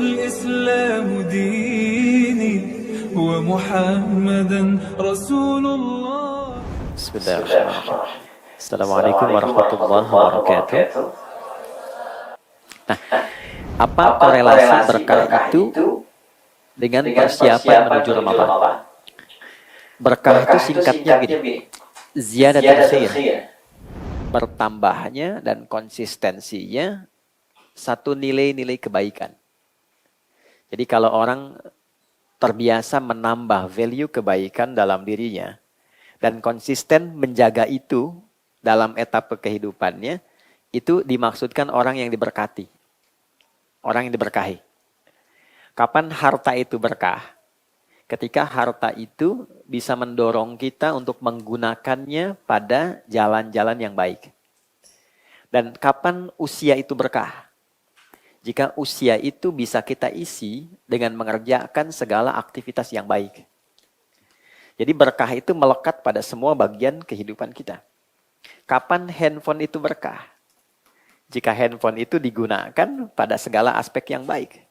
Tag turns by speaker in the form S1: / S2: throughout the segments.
S1: والإسلام ديني ومحمدا رسول الله.
S2: بسم الله الرحمن الرحيم. Assalamualaikum warahmatullahi wabarakatuh. Nah, apa korelasi berkah itu dengan persiapan menuju Ramadan? Berkah itu singkatnya begini, ziyadatul khair, bertambahnya dan konsistensinya satu nilai-nilai kebaikan. Jadi kalau orang terbiasa menambah value kebaikan dalam dirinya dan konsisten menjaga itu dalam etapa kehidupannya, itu dimaksudkan orang yang diberkati. Orang yang diberkahi. Kapan harta itu berkah? Ketika harta itu bisa mendorong kita untuk menggunakannya pada jalan-jalan yang baik. Dan kapan usia itu berkah? Jika usia itu bisa kita isi dengan mengerjakan segala aktivitas yang baik. Jadi berkah itu melekat pada semua bagian kehidupan kita. Kapan handphone itu berkah? Jika handphone itu digunakan pada segala aspek yang baik.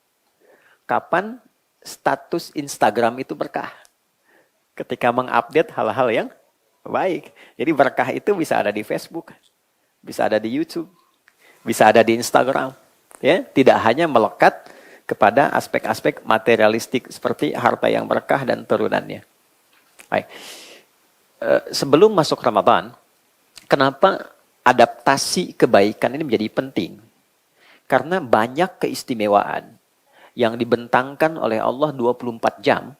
S2: Kapan status Instagram itu berkah? Ketika mengupdate hal-hal yang baik. Jadi berkah itu bisa ada di Facebook, bisa ada di YouTube, bisa ada di Instagram. Ya, tidak hanya melekat kepada aspek-aspek materialistik seperti harta yang berkah dan turunannya. Baik. Sebelum masuk Ramadan, kenapa adaptasi kebaikan ini menjadi penting? Karena banyak keistimewaan yang dibentangkan oleh Allah 24 jam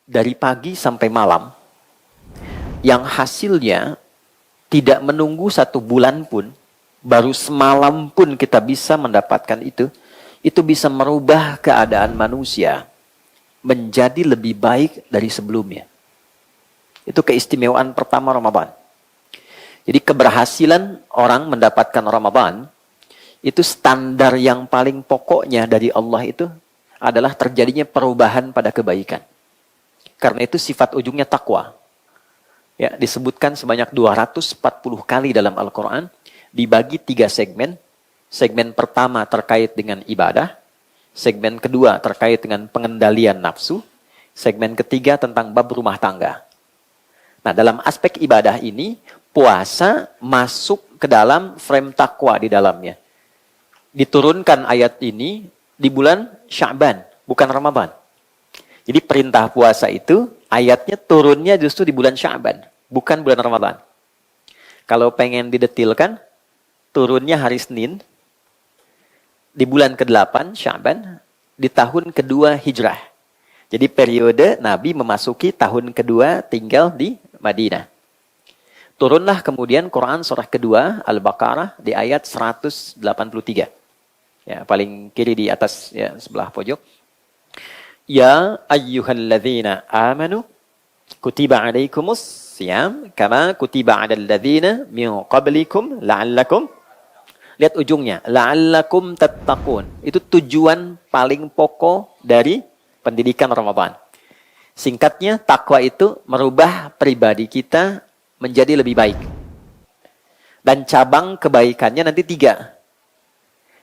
S2: dari pagi sampai malam yang hasilnya tidak menunggu 1 bulan pun, baru semalam pun kita bisa mendapatkan itu bisa merubah keadaan manusia menjadi lebih baik dari sebelumnya. Itu keistimewaan pertama Ramadan. Jadi keberhasilan orang mendapatkan Ramadan, itu standar yang paling pokoknya dari Allah itu adalah terjadinya perubahan pada kebaikan. Karena itu sifat ujungnya takwa. Ya, disebutkan sebanyak 240 kali dalam Al-Quran, dibagi 3 segmen. Segmen pertama terkait dengan ibadah, segmen kedua terkait dengan pengendalian nafsu, segmen ketiga tentang bab rumah tangga. Nah, dalam aspek ibadah ini, puasa masuk ke dalam frame takwa di dalamnya. Diturunkan ayat ini di bulan Sya'ban, bukan Ramadan. Jadi perintah puasa itu, ayatnya turunnya justru di bulan Sya'ban, bukan bulan Ramadan. Kalau pengen didetilkan, turunnya hari Senin, di bulan ke-8 Sya'ban, di tahun kedua Hijrah. Jadi periode Nabi memasuki tahun kedua tinggal di Madinah. Turunlah kemudian Quran surah kedua Al-Baqarah di ayat 183. Ya, paling kiri di atas ya, sebelah pojok. Ya ayyuhalladzina amanu kutiba alaikumus siyam kama kutiba alal ladzina min qablikum la'allakum. Lihat ujungnya, la'allakum tattaqun. Itu tujuan paling pokok dari pendidikan Ramadan. Singkatnya, takwa itu merubah pribadi kita menjadi lebih baik. Dan cabang kebaikannya nanti 3.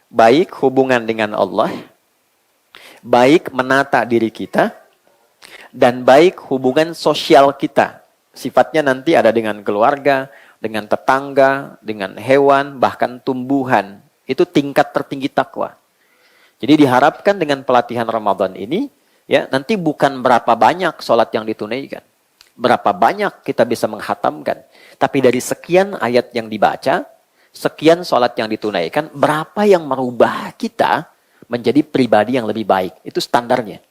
S2: Baik hubungan dengan Allah, baik menata diri kita, dan baik hubungan sosial kita. Sifatnya nanti ada dengan keluarga, dengan tetangga, dengan hewan, bahkan tumbuhan. Itu tingkat tertinggi takwa. Jadi diharapkan dengan pelatihan Ramadan ini, ya nanti bukan berapa banyak sholat yang ditunaikan. Berapa banyak kita bisa menghatamkan. Tapi dari sekian ayat yang dibaca, sekian sholat yang ditunaikan, berapa yang merubah kita menjadi pribadi yang lebih baik. Itu standarnya.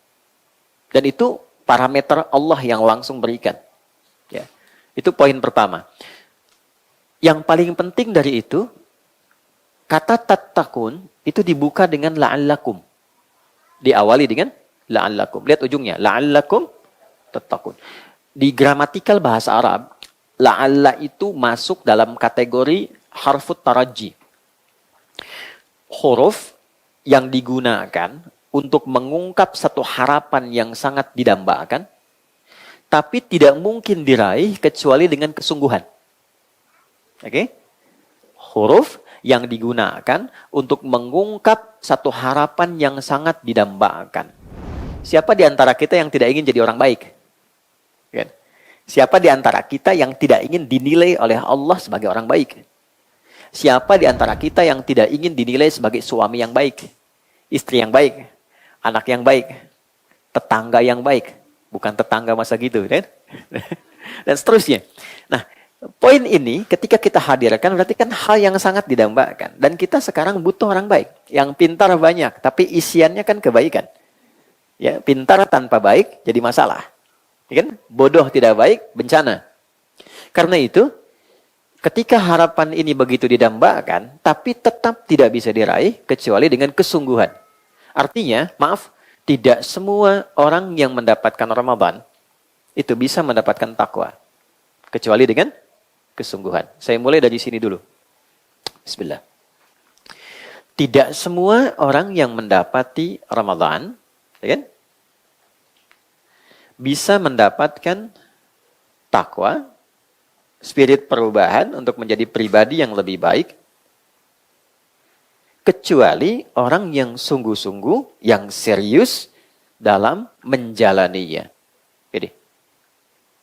S2: Dan itu parameter Allah yang langsung berikan. Ya. Itu poin pertama. Yang paling penting dari itu, kata tattaqun itu dibuka dengan la'allakum. Diawali dengan la'allakum. Lihat ujungnya, la'allakum tattaqun. Di gramatikal bahasa Arab, la'alla itu masuk dalam kategori harfut taraji. Huruf yang digunakan untuk mengungkap satu harapan yang sangat didambakan, tapi tidak mungkin diraih kecuali dengan kesungguhan. Oke? Huruf yang digunakan untuk mengungkap satu harapan yang sangat didambakan. Siapa di antara kita yang tidak ingin jadi orang baik? Kan? Siapa di antara kita yang tidak ingin dinilai oleh Allah sebagai orang baik? Siapa di antara kita yang tidak ingin dinilai sebagai suami yang baik, istri yang baik, anak yang baik, tetangga yang baik? Bukan tetangga masa gitu, kan? Dan seterusnya. Nah, poin ini ketika kita hadirkan berarti kan hal yang sangat didambakan. Dan kita sekarang butuh orang baik. Yang pintar banyak, tapi isiannya kan kebaikan. Ya, pintar tanpa baik jadi masalah. Ya kan? Bodoh tidak baik, bencana. Karena itu, ketika harapan ini begitu didambakan, tapi tetap tidak bisa diraih kecuali dengan kesungguhan. Artinya, maaf, tidak semua orang yang mendapatkan Ramadan itu bisa mendapatkan takwa. Kecuali dengan kesungguhan. Saya mulai dari sini dulu. Bismillah. Tidak semua orang yang mendapati Ramadan, ya kan, bisa mendapatkan takwa, spirit perubahan untuk menjadi pribadi yang lebih baik, kecuali orang yang sungguh-sungguh, yang serius dalam menjalaninya. Jadi,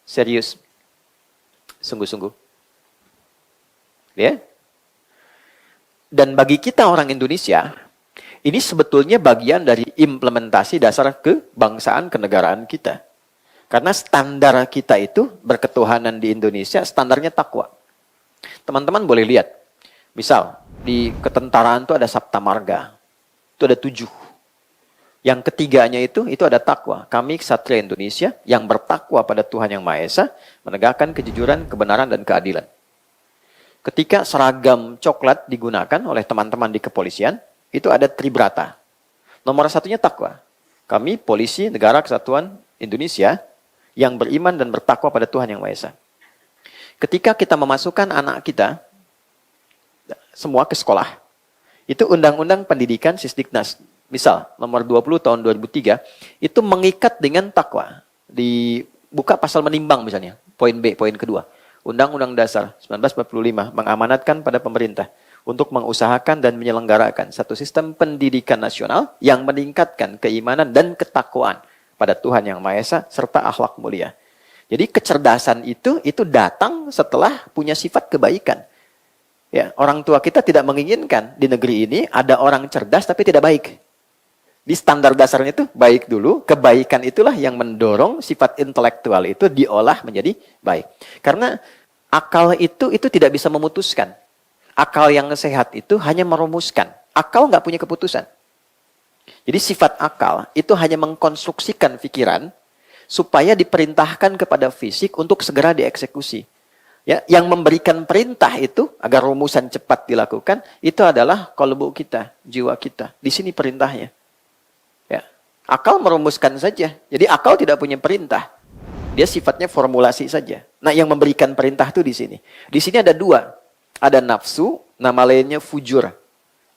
S2: serius, sungguh-sungguh. Ya. Dan bagi kita orang Indonesia, ini sebetulnya bagian dari implementasi dasar kebangsaan kenegaraan kita. Karena standar kita itu berketuhanan di Indonesia, standarnya takwa. Teman-teman boleh lihat. Misal, di ketentaraan itu ada Sabta Marga. Itu ada 7. Yang ketiganya itu ada takwa. Kami Ksatria Indonesia yang bertakwa pada Tuhan Yang Maha Esa, menegakkan kejujuran, kebenaran, dan keadilan. Ketika seragam coklat digunakan oleh teman-teman di kepolisian, itu ada tribrata. Nomor 1-nya takwa. Kami polisi negara kesatuan Indonesia yang beriman dan bertakwa pada Tuhan Yang Maha Esa. Ketika kita memasukkan anak kita semua ke sekolah, itu Undang-Undang Pendidikan Sisdiknas, misal nomor 20 tahun 2003, itu mengikat dengan takwa. Dibuka pasal menimbang misalnya, poin B, poin kedua. Undang-Undang Dasar 1945 mengamanatkan pada pemerintah untuk mengusahakan dan menyelenggarakan satu sistem pendidikan nasional yang meningkatkan keimanan dan ketakwaan pada Tuhan Yang Maha Esa serta akhlak mulia. Jadi kecerdasan itu datang setelah punya sifat kebaikan. Ya, orang tua kita tidak menginginkan di negeri ini ada orang cerdas tapi tidak baik. Di standar dasarnya itu baik dulu, kebaikan itulah yang mendorong sifat intelektual itu diolah menjadi baik. Karena akal itu tidak bisa memutuskan. Akal yang sehat itu hanya merumuskan. Akal nggak punya keputusan. Jadi sifat akal itu hanya mengkonstruksikan pikiran supaya diperintahkan kepada fisik untuk segera dieksekusi. Ya, yang memberikan perintah itu agar rumusan cepat dilakukan itu adalah qalbu kita, jiwa kita. Di sini perintahnya. Ya. Akal merumuskan saja. Jadi akal tidak punya perintah. Dia sifatnya formulasi saja. Nah, yang memberikan perintah itu di sini. Di sini ada 2. Ada nafsu, nama lainnya fujur.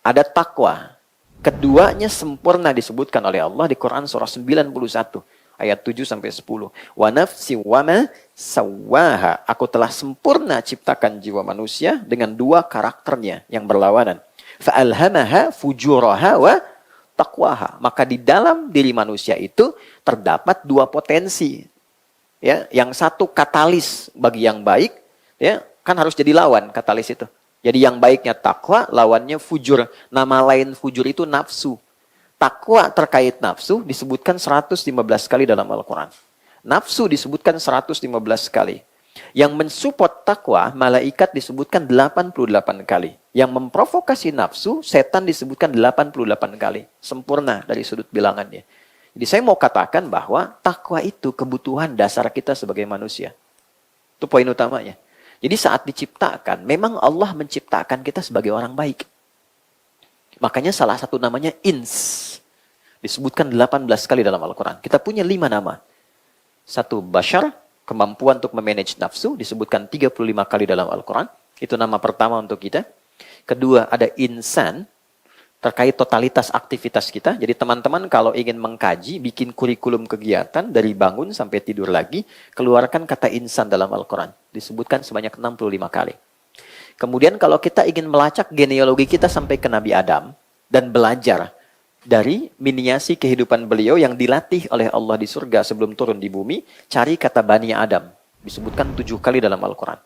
S2: Ada takwa. Keduanya sempurna disebutkan oleh Allah di Quran surah 91 ayat 7 sampai 10. Wa nafsi wa ma sawwaha. Aku telah sempurna ciptakan jiwa manusia dengan 2 karakternya yang berlawanan. Fa alhamaha fujuraha wa taqwaha. Maka di dalam diri manusia itu terdapat 2 potensi. Ya, yang satu katalis bagi yang baik, ya, kan harus jadi lawan katalis itu. Jadi yang baiknya takwa, lawannya fujur. Nama lain fujur itu nafsu. Takwa terkait nafsu disebutkan 115 kali dalam Al-Quran. Nafsu disebutkan 115 kali. Yang mensupport takwa, malaikat disebutkan 88 kali. Yang memprovokasi nafsu, setan disebutkan 88 kali. Sempurna dari sudut bilangannya. Jadi saya mau katakan bahwa takwa itu kebutuhan dasar kita sebagai manusia. Itu poin utamanya. Jadi saat diciptakan, memang Allah menciptakan kita sebagai orang baik. Makanya salah satu namanya ins. Disebutkan 18 kali dalam Al-Quran. Kita punya 5 nama. 1 bashar, kemampuan untuk memanage nafsu, disebutkan 35 kali dalam Al-Quran. Itu nama pertama untuk kita. Kedua, ada insan, terkait totalitas aktivitas kita. Jadi teman-teman kalau ingin mengkaji, bikin kurikulum kegiatan dari bangun sampai tidur lagi, keluarkan kata insan dalam Al-Quran. Disebutkan sebanyak 65 kali. Kemudian kalau kita ingin melacak genealogi kita sampai ke Nabi Adam dan belajar dari miniasi kehidupan beliau yang dilatih oleh Allah di surga sebelum turun di bumi, cari kata Bani Adam. Disebutkan 7 kali dalam Al-Quran.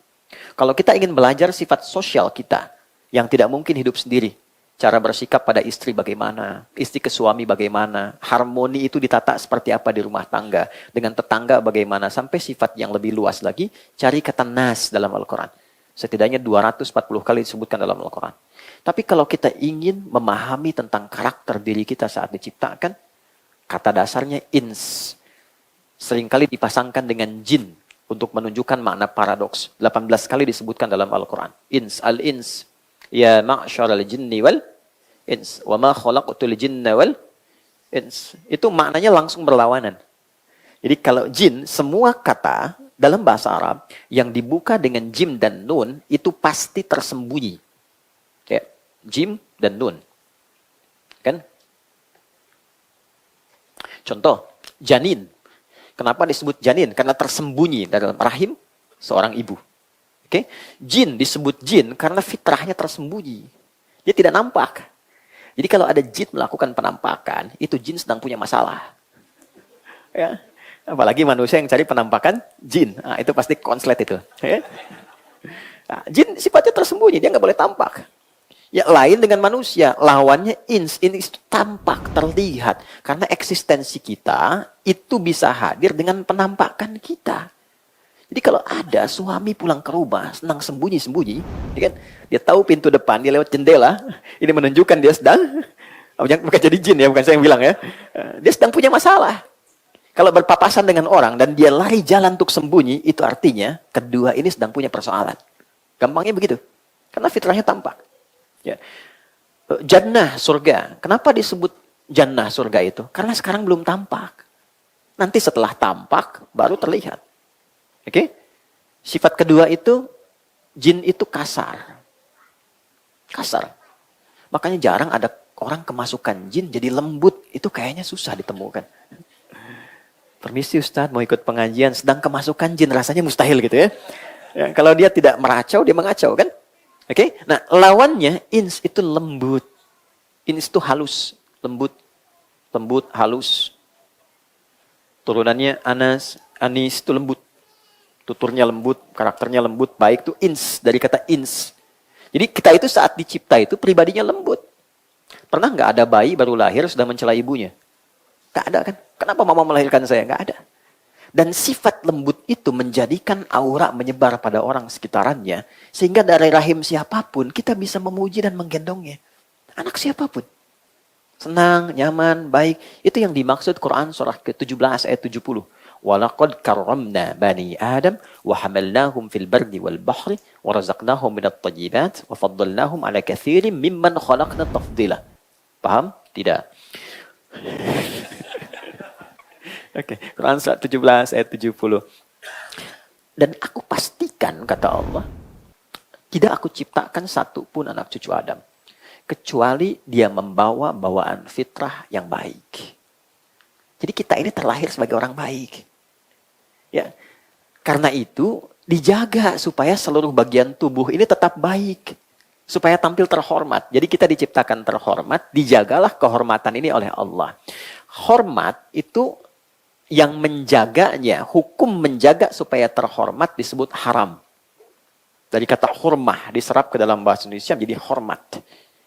S2: Kalau kita ingin belajar sifat sosial kita, yang tidak mungkin hidup sendiri, cara bersikap pada istri bagaimana, istri ke suami bagaimana, harmoni itu ditata seperti apa di rumah tangga, dengan tetangga bagaimana, sampai sifat yang lebih luas lagi, cari kata nas dalam Al-Quran. Setidaknya 240 kali disebutkan dalam Al-Quran. Tapi kalau kita ingin memahami tentang karakter diri kita saat diciptakan, kata dasarnya ins. Seringkali dipasangkan dengan jin untuk menunjukkan makna paradoks. 18 kali disebutkan dalam Al-Quran. Ins, al-ins. Ya ma'syaral jinni wal ins. Wa ma khalaqtul jinna wal ins. Itu maknanya langsung berlawanan. Jadi kalau jin, semua kata dalam bahasa Arab yang dibuka dengan jim dan nun, itu pasti tersembunyi. Ya, jim dan nun. Kan? Contoh, janin. Kenapa disebut janin? Karena tersembunyi dalam rahim seorang ibu. Oke? Jin disebut jin karena fitrahnya tersembunyi. Dia tidak nampak. Jadi kalau ada jin melakukan penampakan, itu jin sedang punya masalah. Ya. Apalagi manusia yang cari penampakan jin. Nah, itu pasti konslet itu. Ya. Nah, jin sifatnya tersembunyi, dia nggak boleh tampak. Ya, lain dengan manusia, lawannya ins, ini tampak, terlihat. Karena eksistensi kita itu bisa hadir dengan penampakan kita. Jadi kalau ada suami pulang ke rumah, senang sembunyi-sembunyi, ya kan? Dia tahu pintu depan, dia lewat jendela, ini menunjukkan dia sedang, bukan jadi jin ya, bukan saya yang bilang ya, dia sedang punya masalah. Kalau berpapasan dengan orang dan dia lari jalan untuk sembunyi, itu artinya kedua ini sedang punya persoalan. Gampangnya begitu, karena fitrahnya tampak. Ya. Jannah, surga. Kenapa disebut jannah, surga itu? Karena sekarang belum tampak. Nanti setelah tampak, baru terlihat. Oke? Sifat kedua itu, jin itu kasar. Kasar. Makanya jarang ada orang kemasukan jin jadi lembut. Itu kayaknya susah ditemukan. Permisi Ustadz, mau ikut pengajian, sedang kemasukan jin, rasanya mustahil gitu ya. Ya, kalau dia tidak meracau, dia mengacau kan? Oke, nah lawannya ins itu lembut, ins itu halus, lembut, halus. Turunannya anas, anis itu lembut, tuturnya lembut, karakternya lembut, baik itu ins dari kata ins. Jadi kita itu saat dicipta itu pribadinya lembut. Pernah nggak ada bayi baru lahir sudah mencela ibunya? Nggak ada kan? Kenapa mama melahirkan saya? Nggak ada. Dan sifat lembut itu menjadikan aura menyebar pada orang sekitarannya. Sehingga dari rahim siapapun kita bisa memuji dan menggendongnya. Anak siapapun. Senang, nyaman, baik. Itu yang dimaksud Quran surah ke-17 ayat 70. وَلَقَدْ كَرَّمْنَا بَنِي آدَمْ وَحَمَلْنَاهُمْ فِي الْبَرِّ وَالْبَحْرِ وَرَزَقْنَاهُمْ مِنَ الطَّيِّبَاتِ وَفَضَّلْنَاهُمْ عَلَى كَثِيرٍ مِمَّنْ خَلَقْنَا تَفْضِيلًا. Paham? Tidak. Oke, Quran surat 17 ayat 70. Dan aku pastikan, kata Allah, tidak aku ciptakan satu pun anak cucu Adam. Kecuali dia membawa bawaan fitrah yang baik. Jadi kita ini terlahir sebagai orang baik. Ya, karena itu dijaga supaya seluruh bagian tubuh ini tetap baik. Supaya tampil terhormat. Jadi kita diciptakan terhormat, dijagalah kehormatan ini oleh Allah. Hormat itu yang menjaganya, hukum menjaga supaya terhormat disebut haram. Dari kata hormah diserap ke dalam bahasa Indonesia menjadi hormat.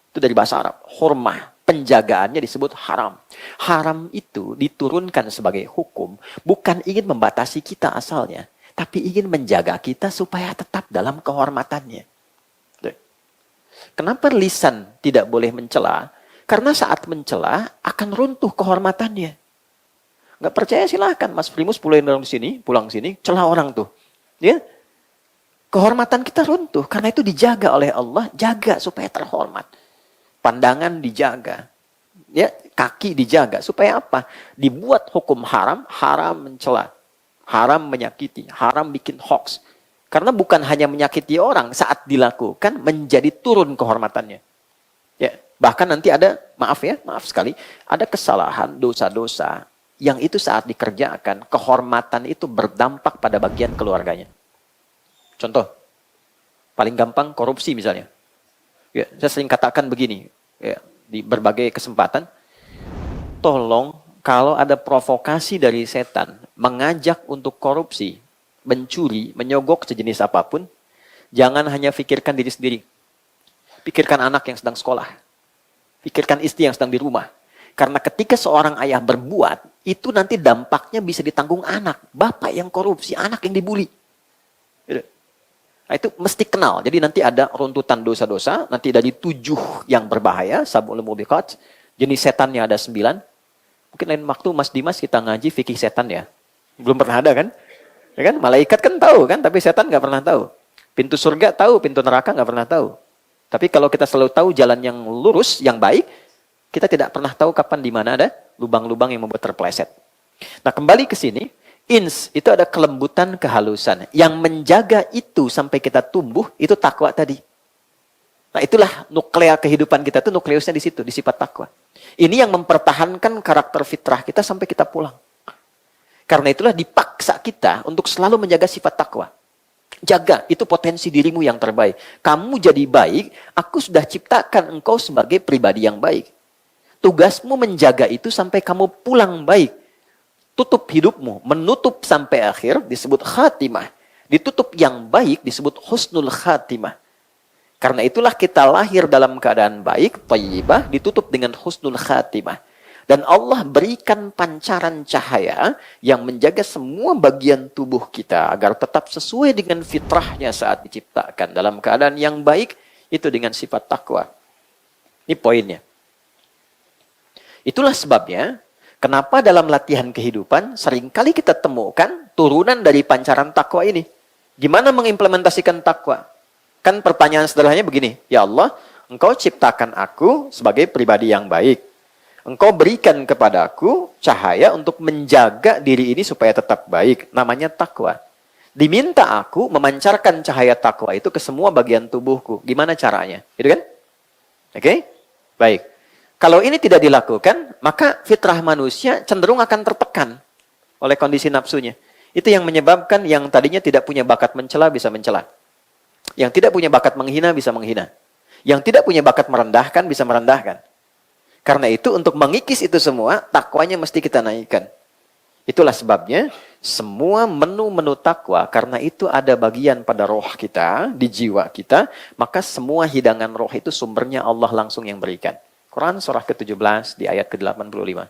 S2: Itu dari bahasa Arab. Hormah, penjagaannya disebut haram. Haram itu diturunkan sebagai hukum, bukan ingin membatasi kita asalnya, tapi ingin menjaga kita supaya tetap dalam kehormatannya. Kenapa lisan tidak boleh mencela? Karena saat mencela akan runtuh kehormatannya. Nggak percaya silahkan Mas Primus pulang sini, celah orang tuh. Ya, kehormatan kita runtuh karena itu dijaga oleh Allah, jaga supaya terhormat. Pandangan dijaga, ya, kaki dijaga supaya apa? Dibuat hukum haram, haram mencela, haram menyakiti, haram bikin hoax. Karena bukan hanya menyakiti orang saat dilakukan menjadi turun kehormatannya. Ya, bahkan nanti ada, maaf sekali, ada kesalahan, dosa-dosa yang itu saat dikerjakan, kehormatan itu berdampak pada bagian keluarganya. Contoh, Paling gampang korupsi misalnya. Ya, saya sering katakan begini, ya, di berbagai kesempatan, tolong kalau ada provokasi dari setan, mengajak untuk korupsi, mencuri, menyogok sejenis apapun, jangan hanya pikirkan diri sendiri. Pikirkan anak yang sedang sekolah. Pikirkan istri yang sedang di rumah. Karena ketika seorang ayah berbuat, itu nanti dampaknya bisa ditanggung anak. Bapak yang korupsi, anak yang dibully. Nah, itu mesti kenal. Jadi nanti ada runtutan dosa-dosa. Nanti dari 7 yang berbahaya. Sab'ul mubiqat. Jenis setannya ada 9. Mungkin lain waktu Mas Dimas kita ngaji fikih setan ya. Belum pernah ada kan? Ya kan? Malaikat kan tahu kan? Tapi setan nggak pernah tahu. Pintu surga tahu, pintu neraka nggak pernah tahu. Tapi kalau kita selalu tahu jalan yang lurus, yang baik, kita tidak pernah tahu kapan di mana ada lubang-lubang yang membuat terpeleset. Nah, kembali ke sini. Ins, itu ada kelembutan, kehalusan. Yang menjaga itu sampai kita tumbuh, itu takwa tadi. Nah, itulah nuklea kehidupan kita, itu nukleusnya di situ, di sifat takwa. Ini yang mempertahankan karakter fitrah kita sampai kita pulang. Karena itulah dipaksa kita untuk selalu menjaga sifat takwa. Jaga, itu potensi dirimu yang terbaik. Kamu jadi baik, aku sudah ciptakan engkau sebagai pribadi yang baik. Tugasmu menjaga itu sampai kamu pulang baik. Tutup hidupmu, menutup sampai akhir disebut khatimah. Ditutup yang baik disebut husnul khatimah. Karena itulah kita lahir dalam keadaan baik, thayyibah, ditutup dengan husnul khatimah. Dan Allah berikan pancaran cahaya yang menjaga semua bagian tubuh kita agar tetap sesuai dengan fitrahnya saat diciptakan. Dalam keadaan yang baik, itu dengan sifat takwa. Ini poinnya. Itulah sebabnya, kenapa dalam latihan kehidupan seringkali kita temukan turunan dari pancaran takwa ini. Gimana mengimplementasikan takwa? Kan pertanyaan sederhananya begini, ya Allah, Engkau ciptakan aku sebagai pribadi yang baik. Engkau berikan kepada aku cahaya untuk menjaga diri ini supaya tetap baik. Namanya takwa. Diminta aku memancarkan cahaya takwa itu ke semua bagian tubuhku. Gimana caranya? Gitu kan? Oke? Baik. Kalau ini tidak dilakukan, maka fitrah manusia cenderung akan tertekan oleh kondisi nafsunya. Itu yang menyebabkan yang tadinya tidak punya bakat mencela bisa mencela. Yang tidak punya bakat menghina bisa menghina. Yang tidak punya bakat merendahkan bisa merendahkan. Karena itu untuk mengikis itu semua, takwanya mesti kita naikkan. Itulah sebabnya semua menu-menu takwa, karena itu ada bagian pada roh kita, di jiwa kita, maka semua hidangan roh itu sumbernya Allah langsung yang berikan. Quran surah ke-17 di ayat ke-85.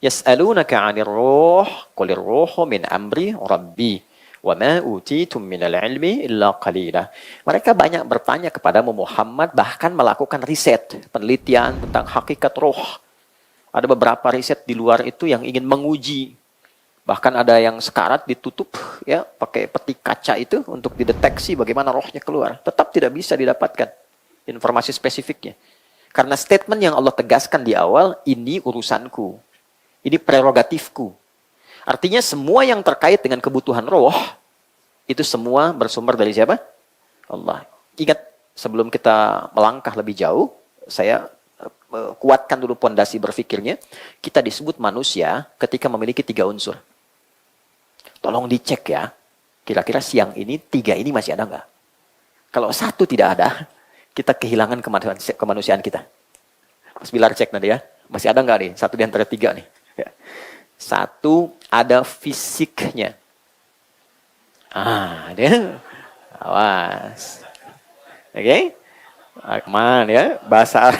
S2: Yas'alunaka 'anir ruh, qulir ruhu min amri rabbi, wa ma utitum minal ilmi illa qalila. Mereka banyak bertanya kepadamu Muhammad, bahkan melakukan riset, penelitian tentang hakikat roh. Ada beberapa riset di luar itu yang ingin menguji. Bahkan ada yang sekarat ditutup ya pakai peti kaca itu untuk dideteksi bagaimana rohnya keluar. Tetap tidak bisa didapatkan informasi spesifiknya. Karena statement yang Allah tegaskan di awal, ini urusanku. Ini prerogatifku. Artinya semua yang terkait dengan kebutuhan roh, itu semua bersumber dari siapa? Allah. Ingat, sebelum kita melangkah lebih jauh, saya kuatkan dulu pondasi berfikirnya. Kita disebut manusia ketika memiliki 3 unsur. Tolong dicek ya, kira-kira siang ini 3 ini masih ada nggak? Kalau 1 tidak ada, kita kehilangan kemanusiaan kita. Mas Bilar cek nanti ya. Masih ada nggak nih? 1 di antara 3 nih. 1 ada fisiknya. Dia. Awas. Oke? Aman ya. Bahasa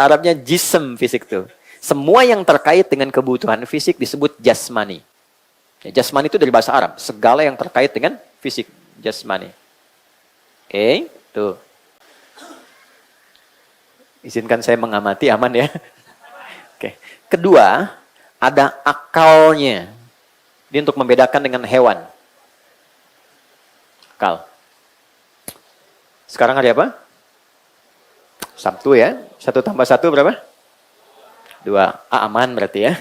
S2: Arabnya jism fisik tuh. Semua yang terkait dengan kebutuhan fisik disebut jasmani. Ya, jasmani itu dari bahasa Arab. Segala yang terkait dengan fisik. Jasmani. Oke? Tuh. Izinkan saya mengamati, aman ya. Oke. Kedua, ada akalnya. Ini untuk membedakan dengan hewan. Akal. Sekarang hari apa? Sabtu ya. 1 tambah 1 berapa? 2. Aman berarti ya.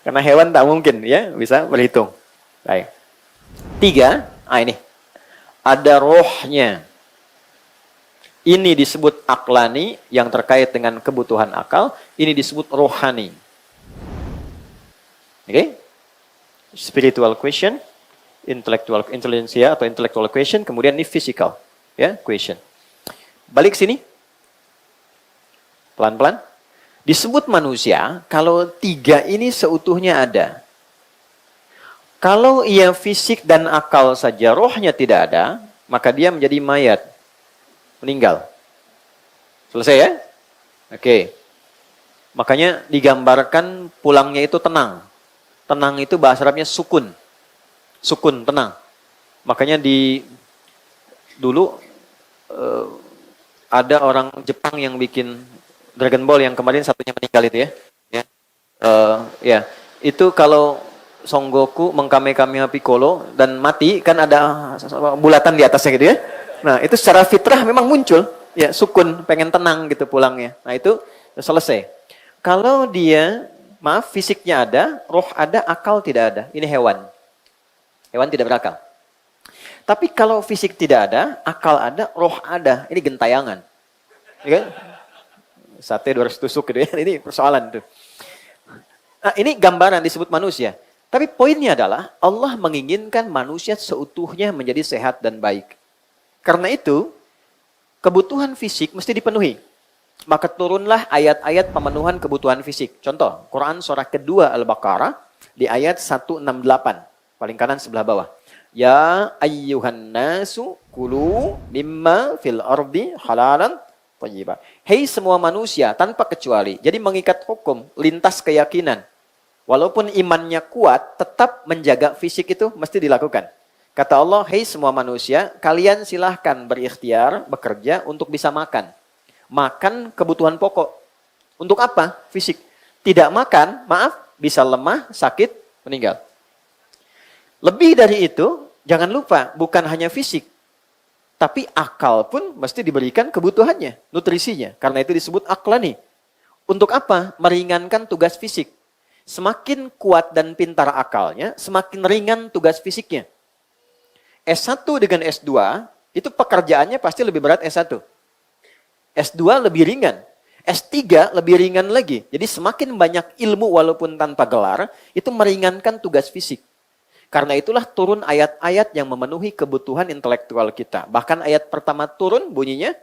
S2: Karena hewan tak mungkin ya bisa berhitung. Baik. 3, ini. Ada rohnya. Ini disebut aklani yang terkait dengan kebutuhan akal. Ini disebut rohani. Oke? spiritual question, intellectual intelligence atau intellectual question, kemudian ini physical ya question. Balik sini. Pelan-pelan. Disebut manusia kalau tiga ini seutuhnya ada. Kalau ia fisik dan akal saja, rohnya tidak ada, maka dia menjadi mayat. Meninggal. Selesai ya? Oke. Makanya digambarkan pulangnya itu tenang. Tenang itu bahasa Arabnya sukun. Sukun, tenang. Makanya dulu ada orang Jepang yang bikin Dragon Ball yang kemarin satunya meninggal itu ya. Ya. Itu kalau Son Goku mengkame-kame Piccolo dan mati kan ada bulatan di atasnya gitu ya. Nah, itu secara fitrah memang muncul. Ya, sukun, pengen tenang gitu pulangnya. Nah, itu selesai. Kalau dia, maaf, fisiknya ada, roh ada, akal tidak ada. Ini hewan. Hewan tidak berakal. Tapi kalau fisik tidak ada, akal ada, roh ada. Ini gentayangan. Ya kan? Sate 200 tusuk gitu ya. Ini persoalan tuh. Nah, ini gambaran disebut manusia. Tapi poinnya adalah Allah menginginkan manusia seutuhnya menjadi sehat dan baik. Karena itu, kebutuhan fisik mesti dipenuhi. Maka turunlah ayat-ayat pemenuhan kebutuhan fisik. Contoh, Quran surah kedua Al-Baqarah di ayat 168. Paling kanan sebelah bawah. Ya ayyuhan nasu kulu mimma fil ardi halalan thayyiba. Hei semua manusia tanpa kecuali. Jadi mengikat hukum, lintas keyakinan. Walaupun imannya kuat, tetap menjaga fisik itu mesti dilakukan. Kata Allah, hei semua manusia, kalian silahkan berikhtiar, bekerja untuk bisa makan. Makan kebutuhan pokok. Untuk apa? Fisik. Tidak makan, maaf, bisa lemah, sakit, meninggal. Lebih dari itu, jangan lupa, bukan hanya fisik. Tapi akal pun mesti diberikan kebutuhannya, nutrisinya. Karena itu disebut aklani. Untuk apa? Meringankan tugas fisik. Semakin kuat dan pintar akalnya, semakin ringan tugas fisiknya. S1 dengan S2, itu pekerjaannya pasti lebih berat S1. S2 lebih ringan. S3 lebih ringan lagi. Jadi semakin banyak ilmu walaupun tanpa gelar, itu meringankan tugas fisik. Karena itulah turun ayat-ayat yang memenuhi kebutuhan intelektual kita. Bahkan ayat pertama turun bunyinya,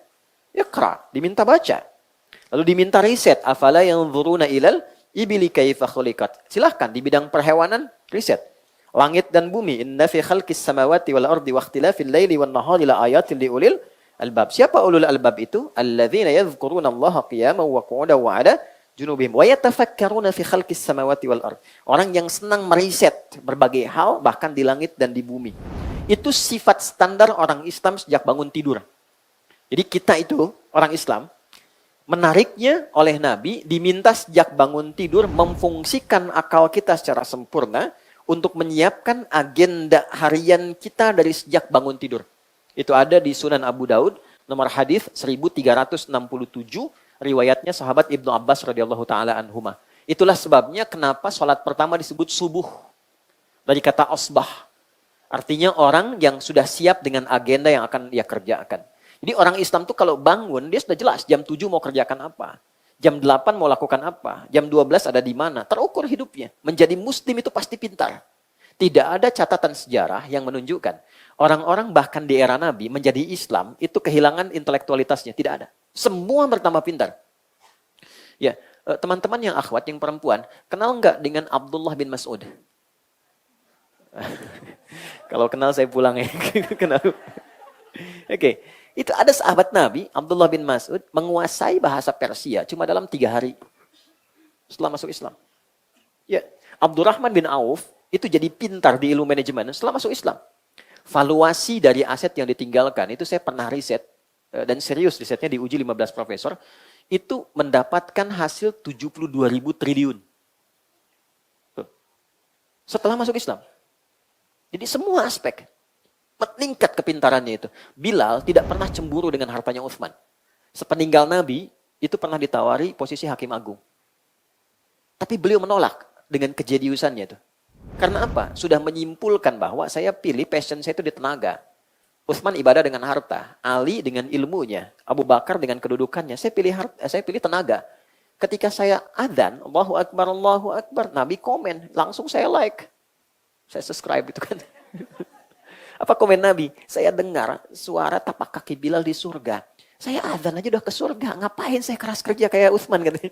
S2: Iqra, diminta baca. Lalu diminta riset, afala yanzuruna ilal ibili kaifa khuliqat. Silahkan di bidang perhewanan, riset. Langit dan bumi, inna fi khalqis samawati wal ardi wa ikhtilafil laili wan nahari la ayatin liulil albab. Siapa ulul albab itu? Alladzina yadhkuruna Allaha qiyaman wa qu'udan wa 'ala junubihim wa yatafakkaruna fi khalqis samawati wal ard. Orang yang senang meriset berbagai hal bahkan di langit dan di bumi. Itu sifat standar orang Islam sejak bangun tidur. Jadi kita itu orang Islam menariknya oleh Nabi diminta sejak bangun tidur memfungsikan akal kita secara sempurna untuk menyiapkan agenda harian kita dari sejak bangun tidur. Itu ada di Sunan Abu Daud nomor hadis 1367 riwayatnya sahabat Ibnu Abbas radhiyallahu taala anhuma. Itulah sebabnya kenapa salat pertama disebut subuh. Dari kata asbah. Artinya orang yang sudah siap dengan agenda yang akan dia kerjakan. Jadi orang Islam tuh kalau bangun, dia sudah jelas jam 7 mau kerjakan apa. Jam 8 mau lakukan apa. Jam 12 ada di mana. Terukur hidupnya. Menjadi muslim itu pasti pintar. Tidak ada catatan sejarah yang menunjukkan. Orang-orang bahkan di era Nabi menjadi Islam, itu kehilangan intelektualitasnya. Tidak ada. Semua bertambah pintar. Ya, teman-teman yang akhwat, yang perempuan, kenal nggak dengan Abdullah bin Mas'ud? Kalau kenal saya pulang ya. Kenal. Oke. Itu ada sahabat Nabi, Abdullah bin Mas'ud, menguasai bahasa Persia cuma dalam 3 hari setelah masuk Islam. Ya, Abdurrahman bin Auf itu jadi pintar di ilmu manajemen setelah masuk Islam. Valuasi dari aset yang ditinggalkan, itu saya pernah riset, dan serius risetnya diuji 15 profesor, itu mendapatkan hasil 72.000 triliun. Setelah masuk Islam. Jadi semua aspek. Meningkat kepintarannya itu. Bilal tidak pernah cemburu dengan hartanya Utsman. Sepeninggal Nabi, itu pernah ditawari posisi hakim agung. Tapi beliau menolak dengan kejeniusannya itu. Karena apa? Sudah menyimpulkan bahwa saya pilih passion saya itu di tenaga. Utsman ibadah dengan harta, Ali dengan ilmunya, Abu Bakar dengan kedudukannya. Saya pilih harta, saya pilih tenaga. Ketika saya adzan, Allahu Akbar, Nabi komen, langsung saya like. Saya subscribe itu kan. Apa komen Nabi? Saya dengar suara tapak kaki Bilal di surga. Saya azan aja udah ke surga. Ngapain saya keras kerja kayak Utsman katanya.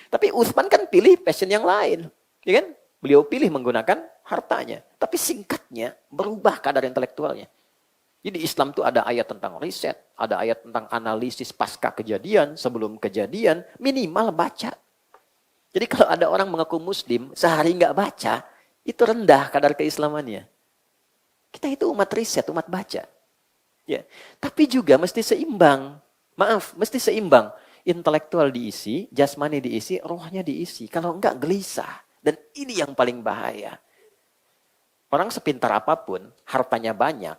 S2: Tapi Utsman kan pilih passion yang lain. Ya kan? Beliau pilih menggunakan hartanya. Tapi singkatnya berubah kadar intelektualnya. Jadi Islam itu ada ayat tentang riset, ada ayat tentang analisis pasca kejadian, sebelum kejadian, minimal baca. Jadi kalau ada orang mengaku muslim, sehari nggak baca, itu rendah kadar keislamannya. Kita itu umat riset, umat baca. Ya. Tapi juga mesti seimbang. Maaf, mesti seimbang. Intelektual diisi, jasmani diisi, rohnya diisi. Kalau enggak gelisah. Dan ini yang paling bahaya. Orang sepintar apapun, hartanya banyak,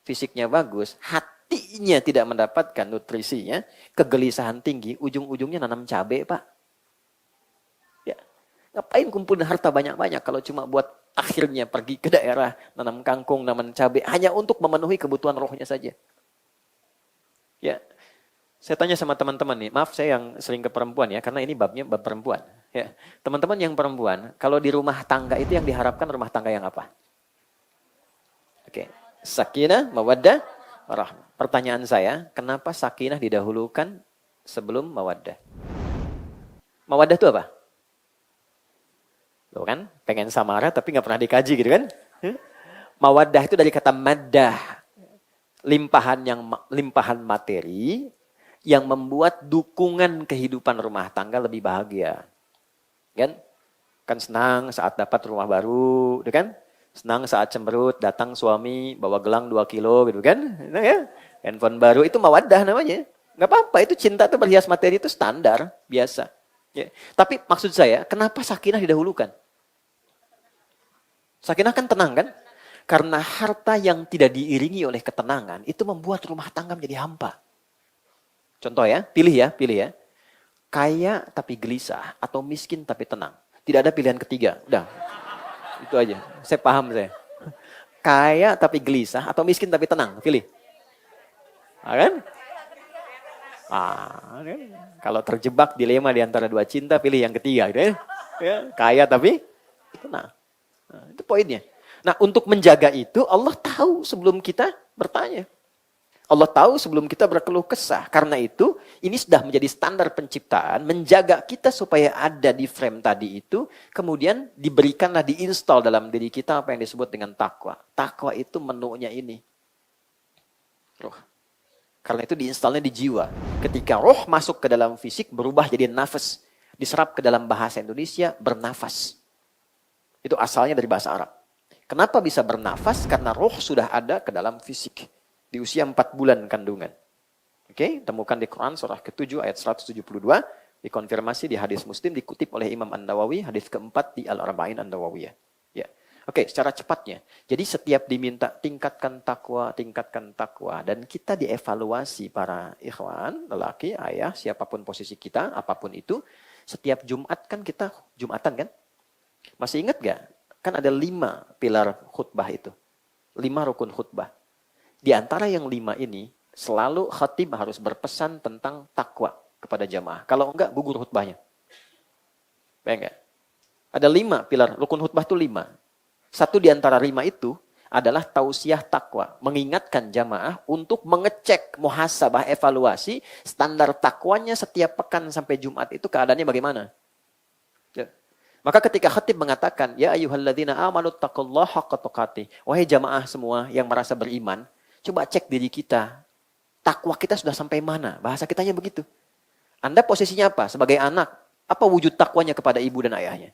S2: fisiknya bagus, hatinya tidak mendapatkan nutrisinya, kegelisahan tinggi, ujung-ujungnya nanam cabai, Pak. Ya. Ngapain kumpulin harta banyak-banyak kalau cuma buat akhirnya pergi ke daerah, nanam kangkung, nanam cabai, hanya untuk memenuhi kebutuhan rohnya saja. Ya. Saya tanya sama teman-teman nih, maaf saya yang sering ke perempuan ya, karena ini babnya bab perempuan. Ya. Teman-teman yang perempuan, kalau di rumah tangga itu yang diharapkan rumah tangga yang apa? Oke. Sakinah, mawaddah, warahmah. Pertanyaan saya, kenapa sakinah didahulukan sebelum mawaddah? Mawaddah itu apa? Loh kan, pengen samara tapi nggak pernah dikaji gitu kan? Mawaddah itu dari kata maddah, limpahan materi yang membuat dukungan kehidupan rumah tangga lebih bahagia. Kan senang saat dapat rumah baru, gitu kan? Senang saat cemberut, datang suami bawa gelang 2 kilo gitu kan. Nah, ya. Handphone baru itu mawaddah namanya. Nggak apa-apa, itu cinta itu berhias materi itu standar, biasa. Ya. Tapi maksud saya, kenapa sakinah didahulukan? Sakinah kan tenang kan? Karena harta yang tidak diiringi oleh ketenangan, itu membuat rumah tangga menjadi hampa. Contoh ya, pilih ya. Kaya tapi gelisah, atau miskin tapi tenang. Tidak ada pilihan ketiga, udah. Itu aja, saya paham saya. Kaya tapi gelisah atau miskin tapi tenang, pilih. Kan? Kan? Kalau terjebak dilema di antara dua cinta, pilih yang ketiga. Gitu ya. Kaya tapi tenang. Nah, itu poinnya. Nah, untuk menjaga itu Allah tahu sebelum kita bertanya. Allah tahu sebelum kita berkeluh kesah. Karena itu, ini sudah menjadi standar penciptaan, menjaga kita supaya ada di frame tadi itu, kemudian diberikanlah, diinstal dalam diri kita apa yang disebut dengan takwa. Takwa itu menunya ini. Roh. Karena itu diinstalnya di jiwa. Ketika roh masuk ke dalam fisik, berubah jadi nafas. Diserap ke dalam bahasa Indonesia, bernafas. Itu asalnya dari bahasa Arab. Kenapa bisa bernafas? Karena roh sudah ada ke dalam fisik. Di usia 4 bulan kandungan. Oke, temukan di Quran surah ke-7 ayat 172. Dikonfirmasi di hadis Muslim, dikutip oleh Imam An-Nawawi, hadis keempat di Al-Arba'in An-Nawawiyah. Ya. Oke, secara cepatnya. Jadi setiap diminta tingkatkan takwa. Dan kita dievaluasi para ikhwan, lelaki, ayah, siapapun posisi kita, apapun itu. Setiap Jumat kan kita Jumatan kan? Masih ingat gak? Kan ada 5 pilar khutbah itu. 5 rukun khutbah. Di antara yang 5 ini, selalu khatib harus berpesan tentang takwa kepada jamaah. Kalau enggak, gugur khutbahnya. Bayang enggak? Ada 5 pilar, rukun khutbah itu 5. Satu di antara 5 itu adalah tausiah takwa. Mengingatkan jamaah untuk mengecek, muhasabah, evaluasi, standar takwanya setiap pekan sampai Jumat itu keadaannya bagaimana. Ya. Maka ketika khatib mengatakan, ya ayyuhalladzina amanu taqullaha haqqa tuqatih. Wahai jamaah semua yang merasa beriman, coba cek diri kita. Takwa kita sudah sampai mana? Bahasa kitanya begitu. Anda posisinya apa? Sebagai anak, apa wujud takwanya kepada ibu dan ayahnya?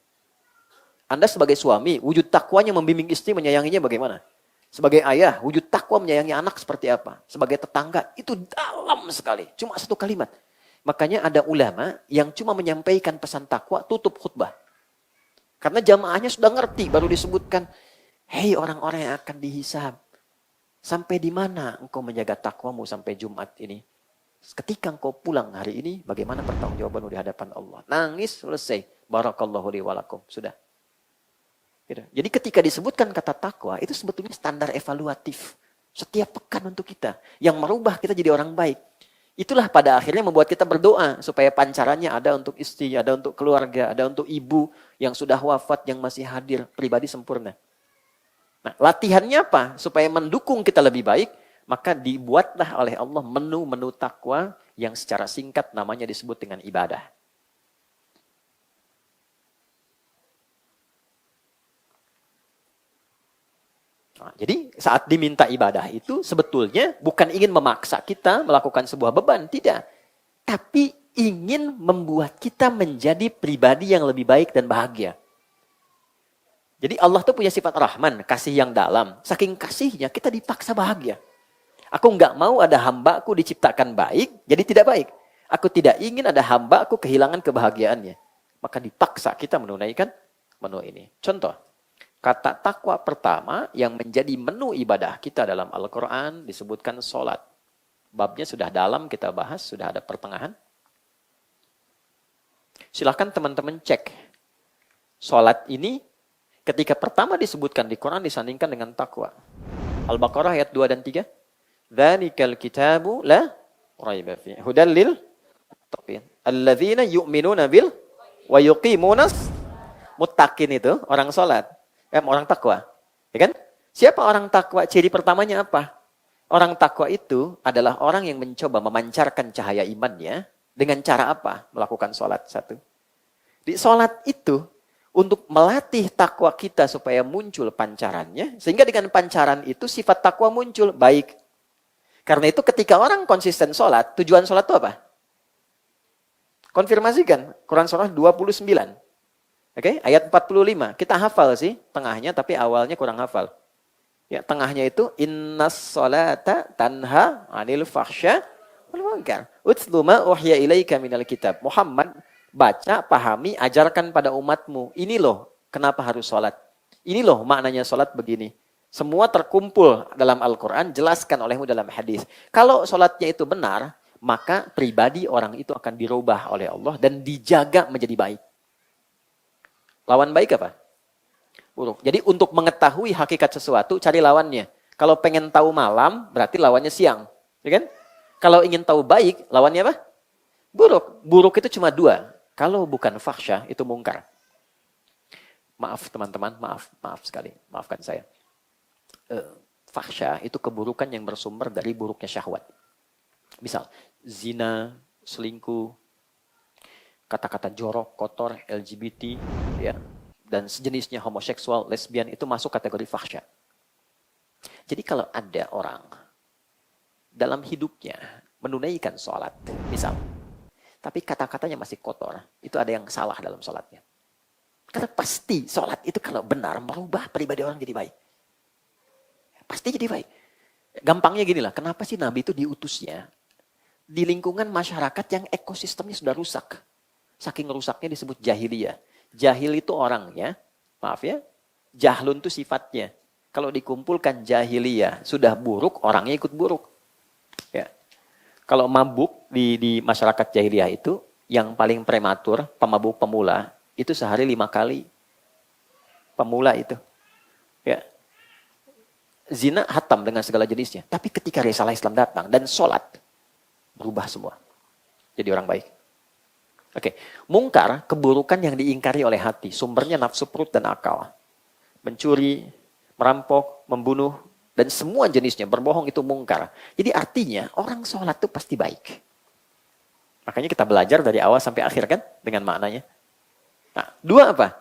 S2: Anda sebagai suami, wujud takwanya membimbing istri, menyayanginya bagaimana? Sebagai ayah, wujud takwa menyayangi anak seperti apa? Sebagai tetangga, itu dalam sekali. Cuma 1 kalimat. Makanya ada ulama yang cuma menyampaikan pesan takwa, tutup khutbah. Karena jamaahnya sudah ngerti, baru disebutkan, hei orang-orang yang akan dihisab. Sampai di mana engkau menjaga takwamu sampai Jumat ini? Ketika engkau pulang hari ini, bagaimana pertanggungjawabanmu di hadapan Allah? Nangis, selesai. Barakallahu li walakum. Sudah. Gitu. Jadi ketika disebutkan kata takwa, itu sebetulnya standar evaluatif. Setiap pekan untuk kita. Yang merubah kita jadi orang baik. Itulah pada akhirnya membuat kita berdoa supaya pancarannya ada untuk istri, ada untuk keluarga, ada untuk ibu yang sudah wafat, yang masih hadir, pribadi sempurna. Nah, latihannya apa? Supaya mendukung kita lebih baik, maka dibuatlah oleh Allah menu-menu takwa yang secara singkat namanya disebut dengan ibadah. Nah, jadi saat diminta ibadah itu sebetulnya bukan ingin memaksa kita melakukan sebuah beban, tidak. Tapi ingin membuat kita menjadi pribadi yang lebih baik dan bahagia. Jadi Allah tuh punya sifat Rahman, kasih yang dalam. Saking kasihnya kita dipaksa bahagia. Aku nggak mau ada hambaku diciptakan baik, jadi tidak baik. Aku tidak ingin ada hambaku kehilangan kebahagiaannya. Maka dipaksa kita menunaikan menu ini. Contoh. Kata takwa pertama yang menjadi menu ibadah kita dalam Al-Quran disebutkan sholat. Babnya sudah dalam kita bahas, sudah ada pertengahan. Silahkan teman-teman cek. Sholat ini ketika pertama disebutkan di Quran disandingkan dengan takwa. Al-Baqarah ayat 2 dan 3. Dzalikal kitabu la raiba fihi hudal lil muttaqin. Alladzina yu'minuna bil wa yuqimunas muttaqin itu orang sholat. Orang takwa, ya kan? Siapa orang takwa? Ciri pertamanya apa? Orang takwa itu adalah orang yang mencoba memancarkan cahaya imannya dengan cara apa? Melakukan sholat satu. Di sholat itu untuk melatih takwa kita supaya muncul pancarannya, sehingga dengan pancaran itu sifat takwa muncul baik. Karena itu ketika orang konsisten sholat, tujuan sholat itu apa? Konfirmasikan, Quran surah 29. Oke, ayat 45. Kita hafal sih tengahnya, tapi awalnya kurang hafal. Ya, tengahnya itu innas sholata tanha 'anil fahsya wal munkar. Utlu ma uhya ilaika minal kitab. Muhammad, baca, pahami, ajarkan pada umatmu. Ini loh kenapa harus sholat. Ini loh maknanya sholat begini. Semua terkumpul dalam Al-Quran, jelaskan olehmu dalam hadis. Kalau sholatnya itu benar, maka pribadi orang itu akan dirubah oleh Allah dan dijaga menjadi baik. Lawan baik apa? Buruk. Jadi untuk mengetahui hakikat sesuatu, cari lawannya. Kalau pengen tahu malam, berarti lawannya siang. Ya kan? Kalau ingin tahu baik, lawannya apa? Buruk. Buruk itu cuma dua. Kalau bukan fahsya, itu mungkar. Maaf teman-teman, maaf sekali. Maafkan saya. Fahsya itu keburukan yang bersumber dari buruknya syahwat. Misal, zina, selingkuh, kata-kata jorok, kotor, LGBT, ya, dan sejenisnya homoseksual, lesbian itu masuk kategori fahsya. Jadi kalau ada orang dalam hidupnya menunaikan sholat, misal, tapi kata-katanya masih kotor, itu ada yang salah dalam sholatnya. Karena pasti sholat itu kalau benar merubah pribadi orang jadi baik. Pasti jadi baik. Gampangnya gini lah, kenapa sih Nabi itu diutusnya di lingkungan masyarakat yang ekosistemnya sudah rusak? Saking rusaknya disebut jahiliyah. Jahil itu orangnya, maaf ya, jahlun itu sifatnya. Kalau dikumpulkan jahiliyah sudah buruk, orangnya ikut buruk. Ya. Kalau mabuk di masyarakat jahiliyah itu, yang paling prematur, pemabuk pemula, itu sehari 5 kali. Pemula itu. Ya. Zina hatam dengan segala jenisnya. Tapi ketika risalah Islam datang dan sholat, berubah semua. Jadi orang baik. Oke, mungkar, keburukan yang diingkari oleh hati. Sumbernya nafsu perut dan akal. Mencuri, merampok, membunuh, dan semua jenisnya. Berbohong itu mungkar. Jadi artinya orang sholat itu pasti baik. Makanya kita belajar dari awal sampai akhir kan dengan maknanya. Nah, dua apa?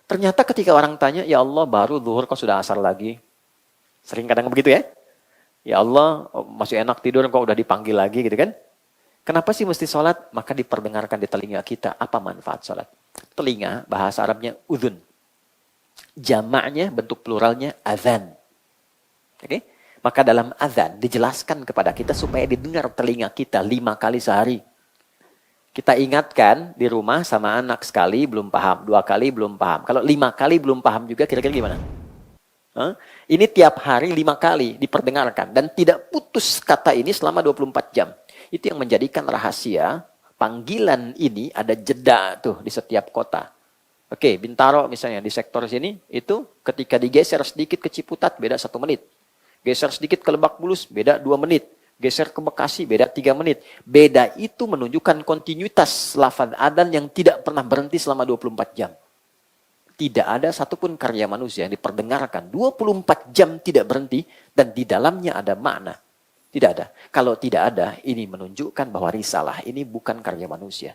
S2: Ternyata ketika orang tanya, ya Allah baru zuhur kok sudah asar lagi. Sering kadang begitu ya. Ya Allah masih enak tidur kok udah dipanggil lagi gitu kan. Kenapa sih mesti sholat? Maka diperdengarkan di telinga kita. Apa manfaat sholat? Telinga, bahasa Arabnya udhun. Jamaknya, bentuk pluralnya, azan. Oke? Maka dalam azan dijelaskan kepada kita supaya didengar telinga kita 5 kali sehari. Kita ingatkan di rumah sama anak sekali belum paham, 2 kali belum paham. Kalau 5 kali belum paham juga kira-kira gimana? Ini tiap hari 5 kali diperdengarkan. Dan tidak putus kata ini selama 24 jam. Itu yang menjadikan rahasia panggilan ini ada jeda tuh di setiap kota. Oke, Bintaro misalnya di sektor sini itu ketika digeser sedikit ke Ciputat beda 1 menit. Geser sedikit ke Lebak Bulus beda 2 menit. Geser ke Bekasi, beda 3 menit. Beda itu menunjukkan kontinuitas lafaz adzan yang tidak pernah berhenti selama 24 jam. Tidak ada satupun karya manusia yang diperdengarkan 24 jam tidak berhenti dan di dalamnya ada makna. Tidak ada. Kalau tidak ada, ini menunjukkan bahwa risalah ini bukan karya manusia.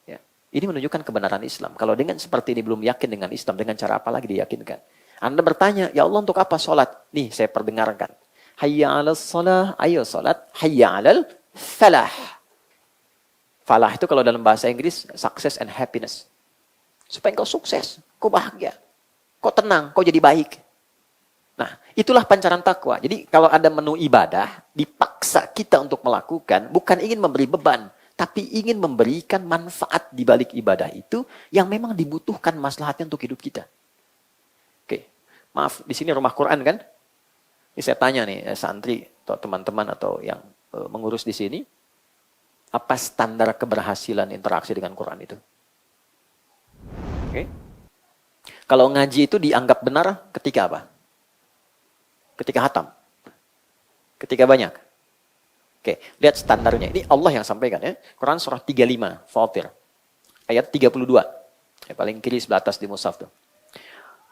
S2: Ya. Ini menunjukkan kebenaran Islam. Kalau dengan seperti ini belum yakin dengan Islam, dengan cara apa lagi diyakinkan? Anda bertanya, ya Allah untuk apa sholat? Nih saya perdengarkan. Hayya 'alal shalah, ayo sholat. Hayya 'alal falah. Falah itu kalau dalam bahasa Inggris, success and happiness. Supaya kau sukses, kau bahagia, kau tenang, kau jadi baik. Nah, itulah pancaran takwa. Jadi kalau ada menu ibadah, dipaksa kita untuk melakukan, bukan ingin memberi beban, tapi ingin memberikan manfaat di balik ibadah itu yang memang dibutuhkan maslahatnya untuk hidup kita. Oke, maaf, di sini rumah Quran kan? Ini saya tanya nih, santri atau teman-teman atau yang mengurus di sini, apa standar keberhasilan interaksi dengan Quran itu? Oke. Kalau ngaji itu dianggap benar ketika apa? Ketika hatam. Ketika banyak. Oke, lihat standarnya. Ini Allah yang sampaikan ya. Quran surah 35, Fatir. Ayat 32. Yang paling kiri sebelah atas di mushaf tuh.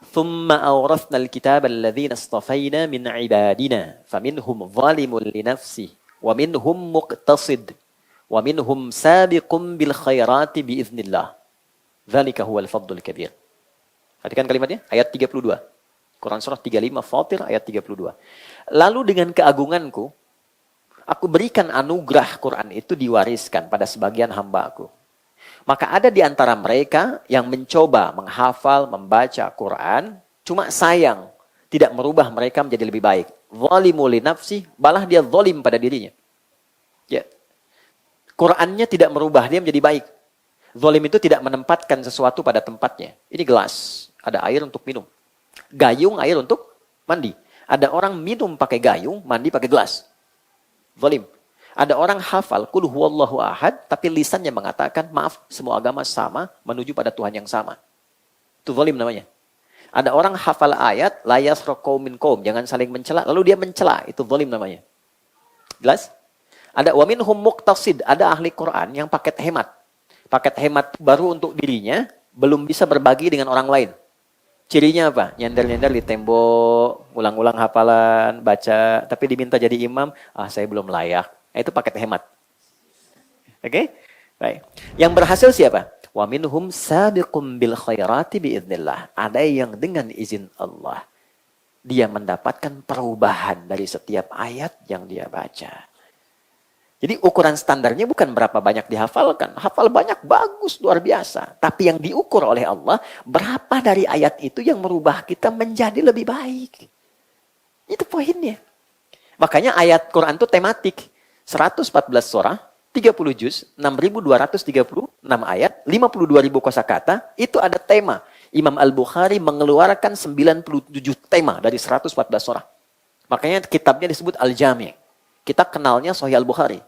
S2: ثُمَّ أَوْرَثْنَا الْكِتَابَ الَّذِينَ اصْطَفَيْنَا مِنْ عِبَادِنَا فَمِنْهُمْ ظَالِمٌ لِنَفْسِهِ وَمِنْهُمْ مُقْتَصِدٌ وَمِنْهُمْ سَابِقٌ بِالْخَيْرَاتِ بِإِذْنِ اللَّهِ Dzalika huwal fadlul kabir. Perhatikan kalimatnya, ayat 32. Quran surah 35 Fatir ayat 32. Lalu dengan keagunganku, aku berikan anugerah Quran itu diwariskan pada sebagian hamba-Aku. Maka ada di antara mereka yang mencoba menghafal, membaca Quran, cuma sayang tidak merubah mereka menjadi lebih baik. Zalimu li nafsi, malah dia zalim pada dirinya. Ya. Qurannya tidak merubah dia menjadi baik. Zalim itu tidak menempatkan sesuatu pada tempatnya. Ini gelas, ada air untuk minum. Gayung, air untuk mandi. Ada orang minum pakai gayung, mandi pakai gelas. Zalim. Ada orang hafal, Qul huwallahu ahad, tapi lisannya mengatakan, maaf, semua agama sama, menuju pada Tuhan yang sama. Itu zalim namanya. Ada orang hafal ayat, la yasra qaumin qaum, jangan saling mencela, lalu dia mencela, itu zalim namanya. Jelas? Ada wa minhum muqtasid, ada ahli Quran yang paket hemat. Paket hemat baru untuk dirinya, belum bisa berbagi dengan orang lain. Cirinya apa? Nyender-nyender di tembok, ulang-ulang hafalan, baca, tapi diminta jadi imam, saya belum layak. Nah, itu paket hemat. Oke? Baik. Yang berhasil siapa? Wa minhum sabiqum bil khairati biiznillah. Ada yang dengan izin Allah, dia mendapatkan perubahan dari setiap ayat yang dia baca. Jadi ukuran standarnya bukan berapa banyak dihafalkan. Hafal banyak, bagus, luar biasa. Tapi yang diukur oleh Allah, berapa dari ayat itu yang merubah kita menjadi lebih baik. Itu poinnya. Makanya ayat Quran itu tematik. 114 surah, 30 juz, 6.236 ayat, 52.000 kosakata, itu ada tema. Imam Al-Bukhari mengeluarkan 97 tema dari 114 surah. Makanya kitabnya disebut Al-Jami'. Kita kenalnya Sahih Al-Bukhari.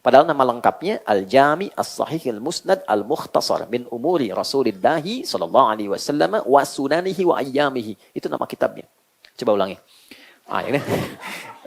S2: Padahal nama lengkapnya Al-Jami' As-Sahih Al-Musnad Al-Mukhtasar min umuri Rasulillahi sallallahu alaihi wasallam wa sunanihi wa ayyamihi. Itu nama kitabnya. Coba ulangi. Ini.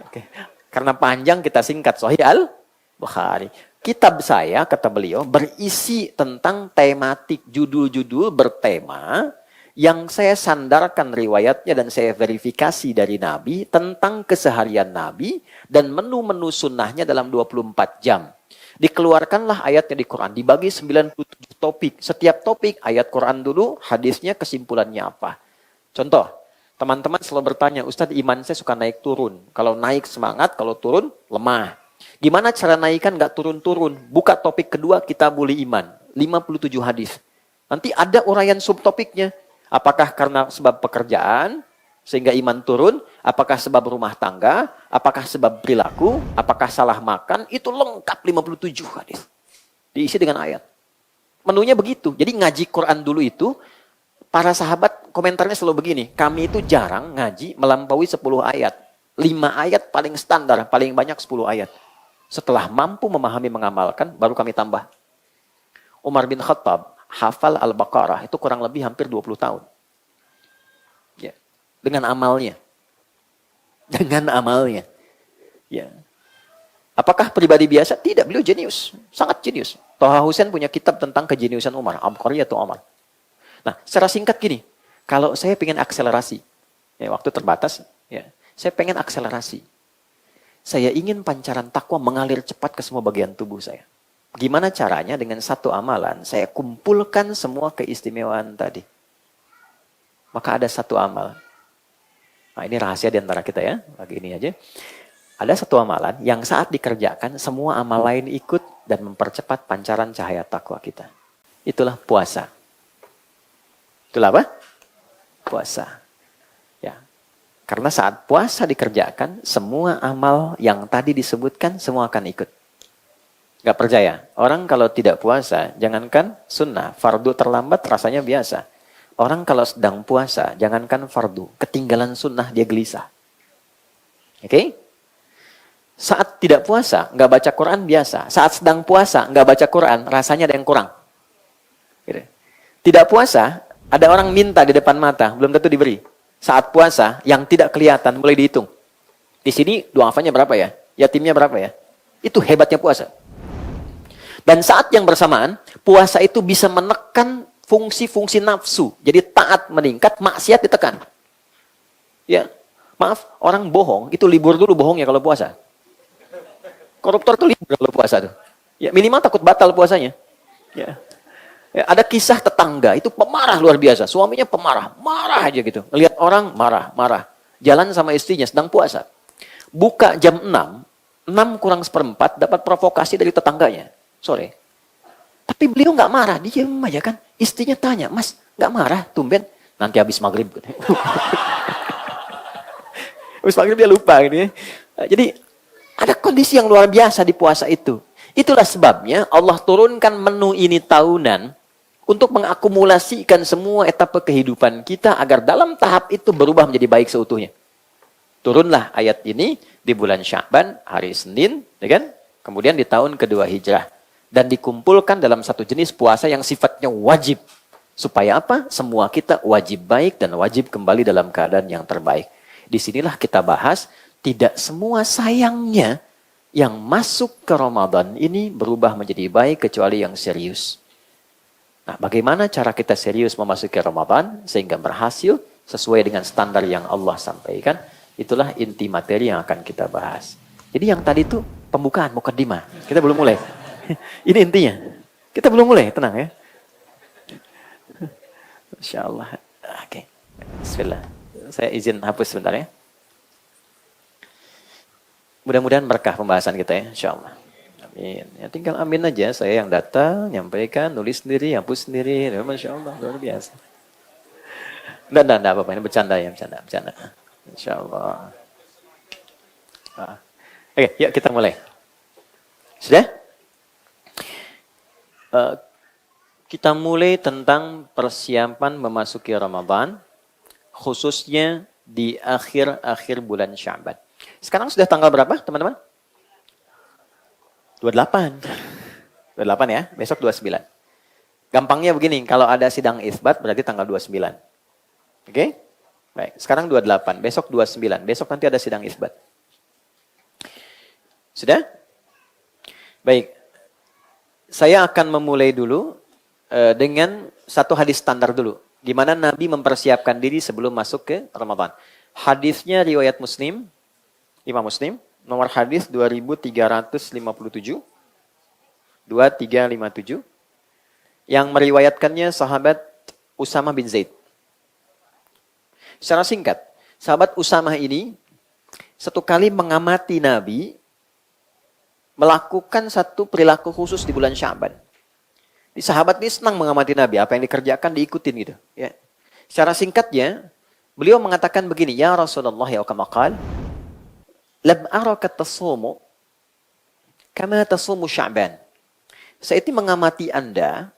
S2: Oke. Karena panjang kita singkat Sahih Al-Bukhari. Kitab saya, kata beliau, berisi tentang tematik, judul-judul bertema yang saya sandarkan riwayatnya dan saya verifikasi dari Nabi tentang keseharian Nabi dan menu-menu sunnahnya dalam 24 jam. Dikeluarkanlah ayatnya di Quran, dibagi 97 topik. Setiap topik, ayat Quran dulu, hadisnya, kesimpulannya apa. Contoh, teman-teman selalu bertanya, Ustadz iman saya suka naik turun. Kalau naik semangat, kalau turun lemah. Gimana cara naikkan nggak turun-turun? Buka topik kedua, kita boleh iman. 57 hadis. Nanti ada uraian subtopiknya. Apakah karena sebab pekerjaan sehingga iman turun? Apakah sebab rumah tangga? Apakah sebab perilaku? Apakah salah makan? Itu lengkap 57 hadis. Diisi dengan ayat. Menunya begitu. Jadi ngaji Quran dulu itu, para sahabat komentarnya selalu begini. Kami itu jarang ngaji melampaui 10 ayat. 5 ayat paling standar, paling banyak 10 ayat. Setelah mampu memahami, mengamalkan, baru kami tambah. Umar bin Khattab hafal Al-Baqarah itu kurang lebih hampir 20 tahun. Ya, dengan amalnya. Dengan amalnya. Ya. Apakah pribadi biasa? Tidak, beliau jenius. Sangat jenius. Toha Hussein punya kitab tentang kejeniusan Umar. Abqari atau Umar. Nah, secara singkat gini. Kalau saya pengen akselerasi. Ya, waktu terbatas. Ya, saya pengen akselerasi. Saya ingin pancaran takwa mengalir cepat ke semua bagian tubuh saya. Gimana caranya? Dengan satu amalan. Saya kumpulkan semua keistimewaan tadi. Maka ada satu amal. Nah, ini rahasia di antara kita ya. Bagi ini aja. Ada satu amalan yang saat dikerjakan, semua amal lain ikut dan mempercepat pancaran cahaya takwa kita. Itulah puasa. Itulah apa? Puasa. Ya. Karena saat puasa dikerjakan, semua amal yang tadi disebutkan, semua akan ikut. Gak percaya? Orang kalau tidak puasa, jangankan sunnah, fardu terlambat rasanya biasa. Orang kalau sedang puasa, jangankan fardu, ketinggalan sunnah dia gelisah. Oke? Saat tidak puasa, nggak baca Quran biasa. Saat sedang puasa, nggak baca Quran, rasanya ada yang kurang. Gitu. Tidak puasa, ada orang minta di depan mata, belum tentu diberi. Saat puasa, yang tidak kelihatan, mulai dihitung. Di sini du'afanya berapa ya? Yatimnya berapa ya? Itu hebatnya puasa. Dan saat yang bersamaan, puasa itu bisa menekan fungsi-fungsi nafsu. Jadi taat meningkat, maksiat ditekan. Ya, maaf, orang bohong, itu libur dulu bohongnya kalau puasa. Koruptor tuh libur kalau puasa tuh. Ya, minimal takut batal puasanya. Ya. Ya, ada kisah tetangga, itu pemarah luar biasa. Suaminya pemarah, marah aja gitu. Lihat orang, marah. Jalan sama istrinya, sedang puasa. Buka jam 6, 6 kurang seperempat, dapat provokasi dari tetangganya. Sore. Tapi beliau nggak marah, dia diam aja kan. Istrinya tanya, Mas, nggak marah, tumben. Nanti habis maghrib. Habis maghrib dia lupa. Gitu ya. Jadi, ada kondisi yang luar biasa di puasa itu. Itulah sebabnya Allah turunkan menu ini tahunan untuk mengakumulasikan semua etapa kehidupan kita agar dalam tahap itu berubah menjadi baik seutuhnya. Turunlah ayat ini di bulan Sya'ban, hari Senin, ya kan? Kemudian di tahun kedua Hijrah. Dan dikumpulkan dalam satu jenis puasa yang sifatnya wajib. Supaya apa? Semua kita wajib baik dan wajib kembali dalam keadaan yang terbaik. Disinilah kita bahas, tidak semua sayangnya yang masuk ke Ramadan ini berubah menjadi baik kecuali yang serius. Nah, bagaimana cara kita serius memasuki Ramadan sehingga berhasil sesuai dengan standar yang Allah sampaikan? Itulah inti materi yang akan kita bahas. Jadi yang tadi itu pembukaan, mukaddimah. Kita belum mulai. Ini intinya. Kita belum mulai, tenang ya. Masya Allah. Oke. Bismillah. Saya izin hapus sebentar ya. Mudah-mudahan berkah pembahasan kita ya, insya Allah. Amin. Ya, tinggal amin aja, saya yang datang, nyampaikan, nulis sendiri, hapus sendiri. Ya, Masya Allah, luar biasa. Enggak apa-apa, ini bercanda ya, bercanda. Insya Allah. Oke, yuk kita mulai. Sudah? Kita mulai tentang persiapan memasuki Ramadan, khususnya di akhir-akhir bulan Sya'ban. Sekarang sudah tanggal berapa, teman-teman? 28. 28 ya, besok 29. Gampangnya begini, kalau ada sidang isbat berarti tanggal 29. Oke? Baik, sekarang 28, besok 29. Besok nanti ada sidang isbat. Sudah? Baik. Saya akan memulai dulu dengan satu hadis standar dulu. Gimana Nabi mempersiapkan diri sebelum masuk ke Ramadan. Hadisnya riwayat Muslim, Imam Muslim, nomor hadis 2357, 2357, yang meriwayatkannya sahabat Usamah bin Zaid. Secara singkat, sahabat Usamah ini satu kali mengamati Nabi melakukan satu perilaku khusus di bulan Sya'ban. Di sahabat ini senang mengamati Nabi, apa yang dikerjakan diikutin gitu. Ya. Secara singkatnya, beliau mengatakan begini, Ya Rasulullah ya kama qala, lam araka tasumu kama tasumu Sya'ban. Saya itu mengamati Anda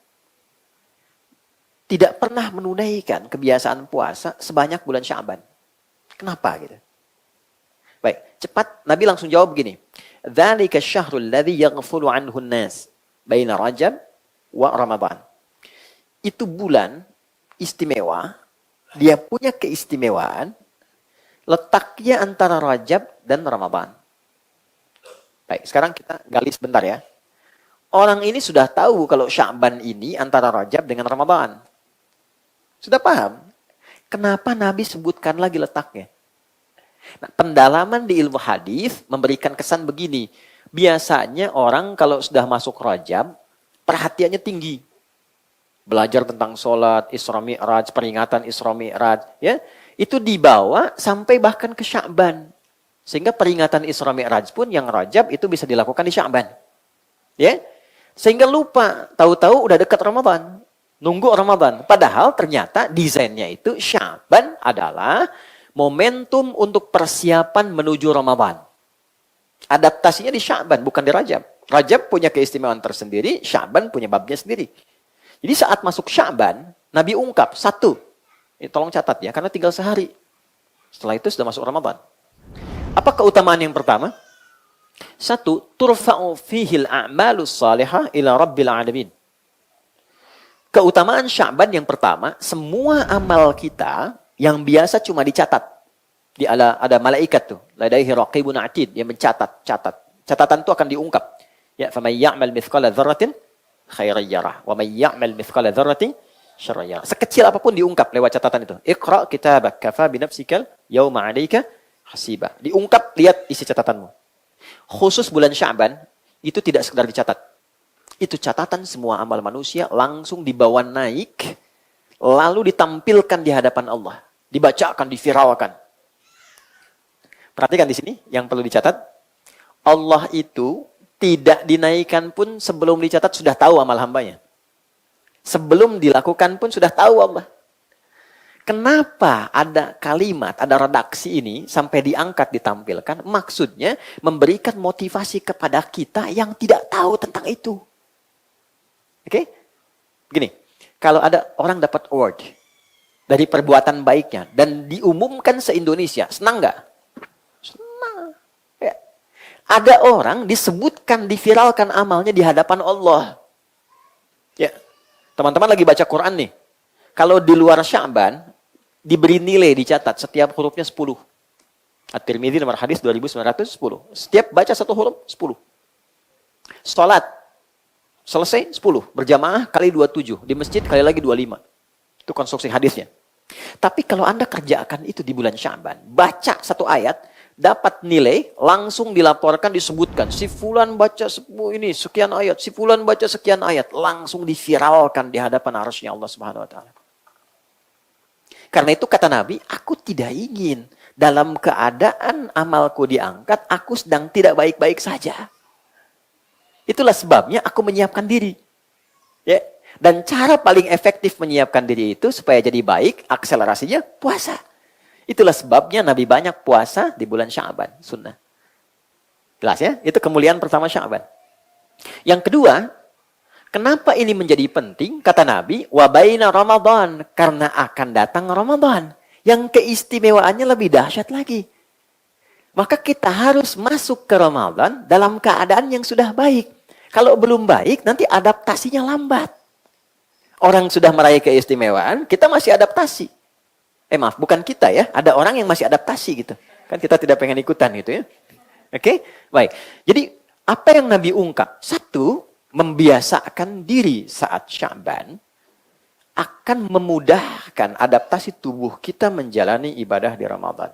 S2: tidak pernah menunaikan kebiasaan puasa sebanyak bulan Sya'ban. Kenapa gitu? Baik, cepat Nabi langsung jawab begini. Dzalika syahrul ladzi yaghfulu anhu an-nas baina Rajab wa Ramadan. Itu bulan istimewa, dia punya keistimewaan letaknya antara Rajab dan Ramadan. Baik, sekarang kita gali sebentar ya. Orang ini sudah tahu kalau Sya'ban ini antara Rajab dengan Ramadan. Sudah paham? Kenapa Nabi sebutkan lagi letaknya? Nah, pendalaman di ilmu hadis memberikan kesan begini. Biasanya orang kalau sudah masuk Rajab, perhatiannya tinggi. Belajar tentang sholat, Isra Mi'raj, peringatan Isra Mi'raj. Ya, itu dibawa sampai bahkan ke Sya'ban. Sehingga peringatan Isra Mi'raj pun yang Rajab itu bisa dilakukan di Sya'ban. Ya, sehingga lupa, tahu-tahu udah dekat Ramadan. Nunggu Ramadan. Padahal ternyata desainnya itu Sya'ban adalah momentum untuk persiapan menuju Ramadan. Adaptasinya di Sya'ban, bukan di Rajab. Rajab punya keistimewaan tersendiri, Sya'ban punya babnya sendiri. Jadi saat masuk Sya'ban, Nabi ungkap, satu, tolong catat ya, karena tinggal sehari. Setelah itu sudah masuk Ramadan. Apa keutamaan yang pertama? Satu, turfa'u fihil a'malus salihah ila rabbil alamin. Keutamaan Sya'ban yang pertama, semua amal kita yang biasa cuma dicatat. Ada malaikat tuh, ladaihi raqibun atid yang mencatat, Catatan itu akan diungkap. Ya, faman ya'mal mithqala dzarratin khairan yarah, wa man ya'mal mithqala dzarratin syarran yarah. Sekecil apapun diungkap lewat catatan itu. Iqra kitabak kafa bi nafsikal yauma 'alaika hasiba. Diungkap, lihat isi catatanmu. Khusus bulan Sya'ban, itu tidak sekedar dicatat. Itu catatan semua amal manusia langsung dibawa naik, lalu ditampilkan di hadapan Allah. Dibacakan, diviralkan. Perhatikan di sini, yang perlu dicatat. Allah itu tidak dinaikkan pun sebelum dicatat sudah tahu amal hambanya. Sebelum dilakukan pun sudah tahu Allah. Kenapa ada kalimat, ada redaksi ini sampai diangkat, ditampilkan? Maksudnya memberikan motivasi kepada kita yang tidak tahu tentang itu. Oke? Begini, kalau ada orang dapat award dari perbuatan baiknya dan diumumkan se-Indonesia, senang nggak? Senang. Ya. Ada orang disebutkan, diviralkan amalnya di hadapan Allah. Ya, teman-teman lagi baca Quran nih. Kalau di luar Sya'ban, diberi nilai, dicatat. Setiap hurufnya 10. At-Tirmidzi nomor hadis 2910. Setiap baca satu huruf, 10. Salat, selesai 10. Berjamaah kali 27. Di masjid kali lagi 25. Itu konstruksi hadisnya. Tapi kalau Anda kerjakan itu di bulan Sya'ban, baca satu ayat, dapat nilai, langsung dilaporkan, disebutkan. Si fulan baca ini sekian ayat, si fulan baca sekian ayat. Langsung diviralkan di hadapan arsy-Nya Allah Subhanahu wa Ta'ala. Karena itu kata Nabi, aku tidak ingin dalam keadaan amalku diangkat, aku sedang tidak baik-baik saja. Itulah sebabnya aku menyiapkan diri. Ya. Dan cara paling efektif menyiapkan diri itu supaya jadi baik, akselerasinya puasa. Itulah sebabnya Nabi banyak puasa di bulan Sya'ban, sunnah. Jelas ya? Itu kemuliaan pertama Sya'ban. Yang kedua, kenapa ini menjadi penting? Kata Nabi, wa baina Ramadan, karena akan datang Ramadan yang keistimewaannya lebih dahsyat lagi. Maka kita harus masuk ke Ramadan dalam keadaan yang sudah baik. Kalau belum baik, nanti adaptasinya lambat. Orang sudah meraih keistimewaan, kita masih adaptasi. Maaf, bukan kita ya. Ada orang yang masih adaptasi gitu. Kan kita tidak pengen ikutan gitu ya. Oke? Baik. Jadi, apa yang Nabi ungkap? Satu, membiasakan diri saat Sya'ban akan memudahkan adaptasi tubuh kita menjalani ibadah di Ramadan.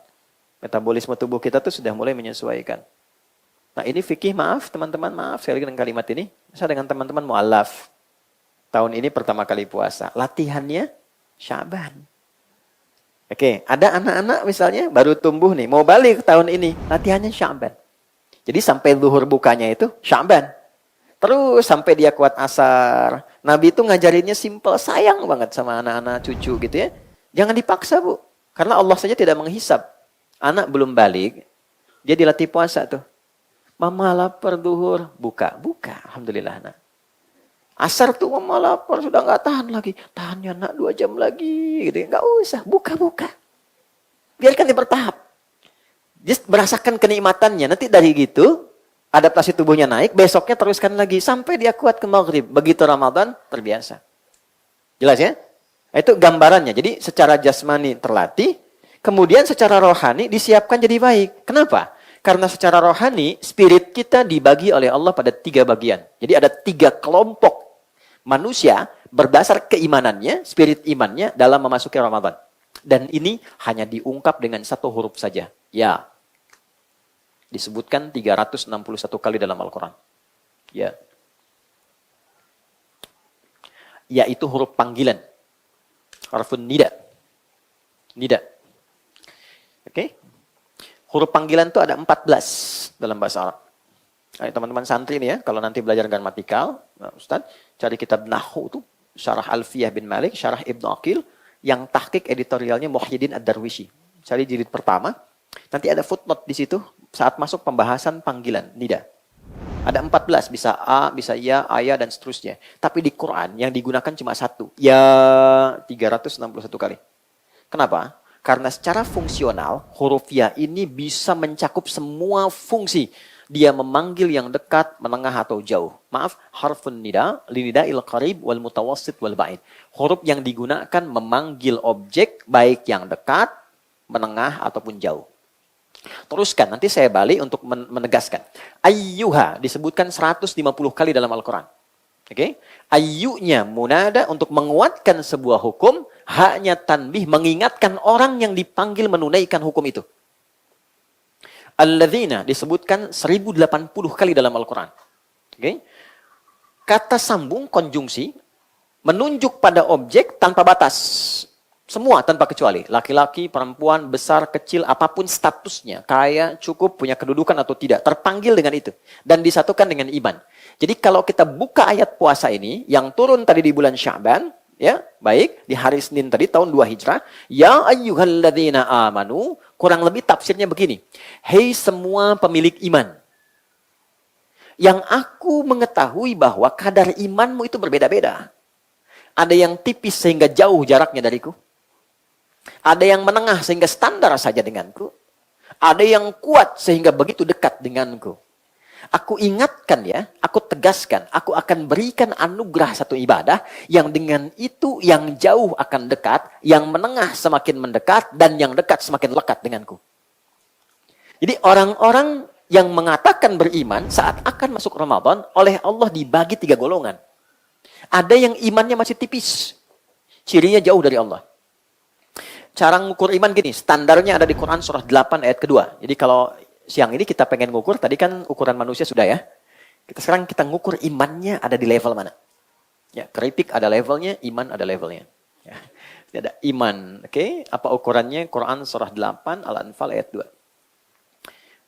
S2: Metabolisme tubuh kita tuh sudah mulai menyesuaikan. Nah ini fikih, maaf teman-teman, maaf saya lagi dengan kalimat ini. Saya dengan teman-teman mu'alaf. Tahun ini pertama kali puasa. Latihannya Sya'ban. Oke, ada anak-anak misalnya baru tumbuh nih, mau balik tahun ini. Latihannya Sya'ban. Jadi sampai zuhur bukanya itu Sya'ban. Terus sampai dia kuat asar. Nabi itu ngajarinnya simple, sayang banget sama anak-anak cucu gitu ya. Jangan dipaksa bu. Karena Allah saja tidak menghisap. Anak belum balik, dia dilatih puasa tuh. Mama lapar zuhur, buka. Alhamdulillah nak. Asar tuh mama lapar, sudah nggak tahan lagi. Tahannya nak 2 jam lagi. Gitu. Nggak usah, buka. Biarkan dia bertahap. Dia merasakan kenikmatannya. Nanti dari gitu, adaptasi tubuhnya naik, besoknya teruskan lagi. Sampai dia kuat ke maghrib. Begitu Ramadan, terbiasa. Jelas ya? Itu gambarannya. Jadi secara jasmani terlatih, kemudian secara rohani disiapkan jadi baik. Kenapa? Karena secara rohani, spirit kita dibagi oleh Allah pada 3 bagian. Jadi ada 3 kelompok manusia berdasar keimanannya, spirit imannya dalam memasuki Ramadan. Dan ini hanya diungkap dengan 1 huruf saja. Ya. Disebutkan 361 kali dalam Al-Quran. Ya. Yaitu huruf panggilan. Harfun nida. Nida. Oke? Huruf panggilan itu ada 14 dalam bahasa Arab. Ayo teman-teman santri ini ya, kalau nanti belajar gramatikal, nah, Ustaz, cari kitab Nahwu itu, Syarah Alfiyah bin Malik, Syarah Ibnu Aqil, yang tahqiq editorialnya Muhyiddin Ad-Darwishi. Cari jilid pertama, nanti ada footnote di situ saat masuk pembahasan panggilan, nida. Ada 14, bisa A, bisa Ya, Ayah, dan seterusnya. Tapi di Quran yang digunakan cuma 1, Ya 361 kali. Kenapa? Karena secara fungsional, huruf Ya ini bisa mencakup semua fungsi. Dia memanggil yang dekat, menengah, atau jauh. Maaf, harfun nida, linida'il qarib, wal mutawassit, wal ba'id. Huruf yang digunakan memanggil objek, baik yang dekat, menengah, ataupun jauh. Teruskan, nanti saya balik untuk menegaskan. Ayyuha disebutkan 150 kali dalam Al-Quran. Oke, ayyunya munada untuk menguatkan sebuah hukum, haknya tanbih mengingatkan orang yang dipanggil menunaikan hukum itu. Alladzina disebutkan 1080 kali dalam Al-Quran. Oke, kata sambung konjungsi menunjuk pada objek tanpa batas. Semua tanpa kecuali. Laki-laki, perempuan, besar, kecil, apapun statusnya. Kaya, cukup, punya kedudukan atau tidak. Terpanggil dengan itu. Dan disatukan dengan iman. Jadi kalau kita buka ayat puasa ini, yang turun tadi di bulan Sya'ban, ya, baik, di hari Senin tadi, tahun 2 Hijrah, ya ayyuhalladzina amanu, kurang lebih tafsirnya begini. Hei semua pemilik iman. Yang aku mengetahui bahwa kadar imanmu itu berbeda-beda. Ada yang tipis sehingga jauh jaraknya dariku. Ada yang menengah sehingga standar saja denganku. Ada yang kuat sehingga begitu dekat denganku. Aku ingatkan ya, aku tegaskan, aku akan berikan anugerah satu ibadah yang dengan itu yang jauh akan dekat, yang menengah semakin mendekat, dan yang dekat semakin lekat denganku. Jadi orang-orang yang mengatakan beriman saat akan masuk Ramadan, oleh Allah dibagi 3 golongan. Ada yang imannya masih tipis, cirinya jauh dari Allah. Cara ngukur iman gini, standarnya ada di Quran surah 8 ayat kedua. Jadi kalau siang ini kita pengen ngukur, tadi kan ukuran manusia sudah ya. Sekarang kita ngukur imannya ada di level mana. Ya, keripik ada levelnya, iman ada levelnya. Ya, ada iman, oke? Apa ukurannya? Quran surah 8 Al-Anfal ayat 2.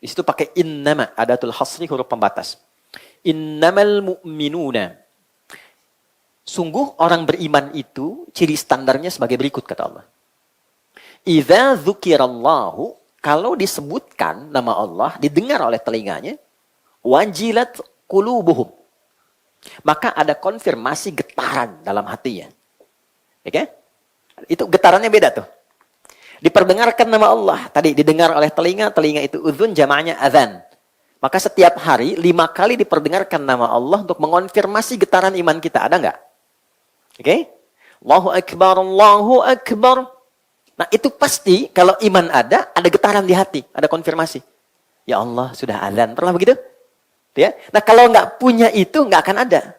S2: Di situ pakai innama, adatul hasri, huruf pembatas. Innamal mu'minuna. Sungguh orang beriman itu ciri standarnya sebagai berikut kata Allah. Idza dzukirallahu, kalau disebutkan nama Allah, didengar oleh telinganya, wajilat qulubuhum. Maka ada konfirmasi getaran dalam hatinya. Oke? Itu getarannya beda tuh. Diperdengarkan nama Allah, tadi didengar oleh telinga, telinga itu udzun, jamaahnya adzan. Maka setiap hari 5 kali diperdengarkan nama Allah untuk mengonfirmasi getaran iman kita. Ada nggak? Oke? Allahu Akbar, Allahu Akbar. Nah itu pasti kalau iman ada getaran di hati, ada konfirmasi. Ya Allah sudah adzan, pernah begitu? Ya. Nah kalau nggak punya itu nggak akan ada.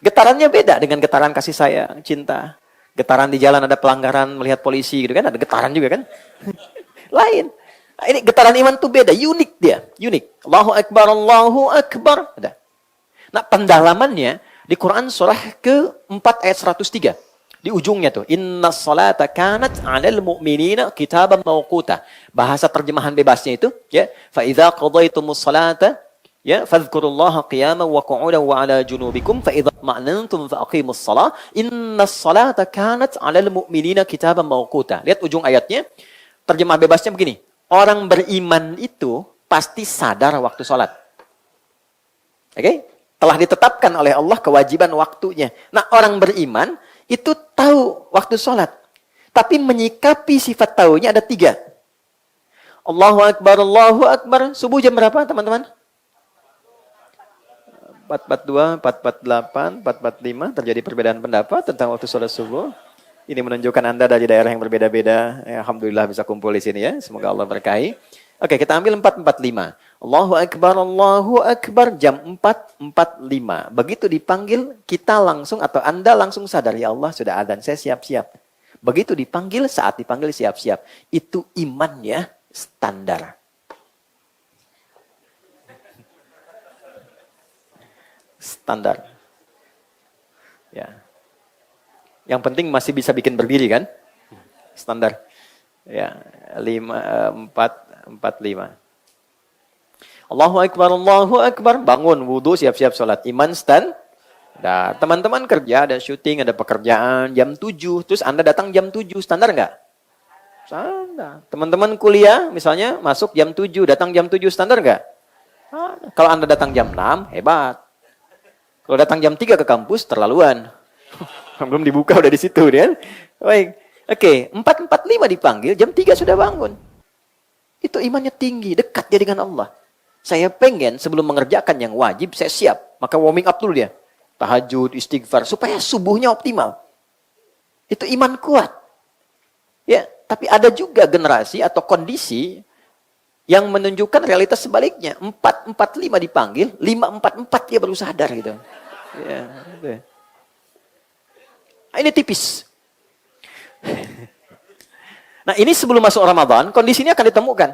S2: Getarannya beda dengan getaran kasih sayang, cinta. Getaran di jalan ada pelanggaran, melihat polisi gitu kan, ada getaran juga kan? Lain. Nah, ini getaran iman tuh beda, unik dia, unik. Allahu Akbar, Allahu Akbar. Ada. Nah pendalamannya di Quran surah ke-4 ayat 103. Di ujungnya tuh, inna salata kanat 'alal mu'minina kitaban mawquta. Bahasa terjemahan bebasnya itu, ya, fa idza qadaytumus salata, ya, fadhkurullaha qiyaman wa qu'udan wa 'ala junubikum fa idza ma'nantum fa aqimus shalah. Innas salata kanat 'alal mu'minina kitaban mawquta. Lihat ujung ayatnya. Terjemah bebasnya begini. Orang beriman itu pasti sadar waktu salat. Oke? Telah ditetapkan oleh Allah kewajiban waktunya. Nah, orang beriman itu tahu waktu sholat. Tapi menyikapi sifat tahunya ada 3. Allahu Akbar, Allahu Akbar. Subuh jam berapa teman-teman? 4.42, 4.48, 4.45. Terjadi perbedaan pendapat tentang waktu sholat subuh. Ini menunjukkan Anda dari daerah yang berbeda-beda. Ya, alhamdulillah bisa kumpul di sini ya. Semoga Allah berkahi. Oke, kita ambil 4.45. Allahu Akbar, jam 4.45. Begitu dipanggil, kita langsung atau Anda langsung sadar, ya Allah sudah adzan, saya siap-siap. Begitu dipanggil, saat dipanggil siap-siap. Itu imannya standar. Standar. Ya. Yang penting masih bisa bikin berdiri kan? Standar. Ya, 4.45. Allahu Akbar, bangun, wudhu, siap-siap sholat. Iman stand. Nah, teman-teman kerja, ada syuting, ada pekerjaan, jam 7. Terus Anda datang jam 7, standar nggak? Standar. Teman-teman kuliah, misalnya masuk jam 7, datang jam 7, standar nggak? Kalau Anda datang jam 6, hebat. Kalau datang jam 3 ke kampus, terlaluan. Belum dibuka, udah di situ. Kan? Baik. Oke, 4.45 dipanggil, jam 3 sudah bangun. Itu imannya tinggi, dekat dia dengan Allah. Saya pengen sebelum mengerjakan yang wajib, saya siap. Maka warming up dulu dia. Tahajud, istighfar, supaya subuhnya optimal. Itu iman kuat. Ya, tapi ada juga generasi atau kondisi yang menunjukkan realitas sebaliknya. 4.45 dipanggil, 5.44 dia baru sadar gitu. Ya, gitu. Ini tipis. Nah, ini sebelum masuk Ramadan, kondisinya akan ditemukan.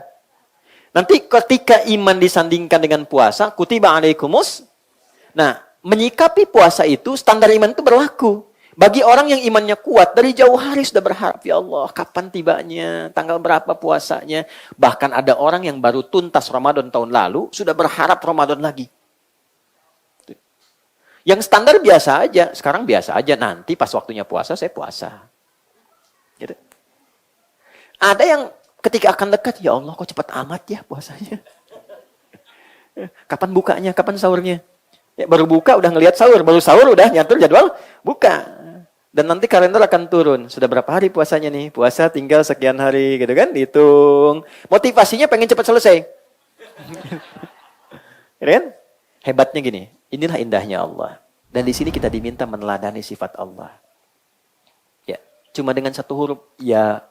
S2: Nanti ketika iman disandingkan dengan puasa, kutiba alaikumus. Nah, menyikapi puasa itu, standar iman itu berlaku. Bagi orang yang imannya kuat, dari jauh hari sudah berharap, ya Allah, kapan tibanya, tanggal berapa puasanya. Bahkan ada orang yang baru tuntas Ramadan tahun lalu, sudah berharap Ramadan lagi. Yang standar biasa aja, sekarang biasa aja. Nanti pas waktunya puasa, saya puasa. Gitu. Ada yang ketika akan dekat, ya Allah kok cepat amat ya puasanya. Kapan bukanya, kapan sahurnya? Ya, baru buka udah ngelihat sahur, baru sahur udah nyatur jadwal buka. Dan nanti kalender akan turun. Sudah berapa hari puasanya nih? Puasa tinggal sekian hari gitu kan? Dihitung. Motivasinya pengen cepat selesai. Kan? Hebatnya gini, inilah indahnya Allah. Dan di sini kita diminta meneladani sifat Allah. Ya, cuma dengan satu huruf, ya.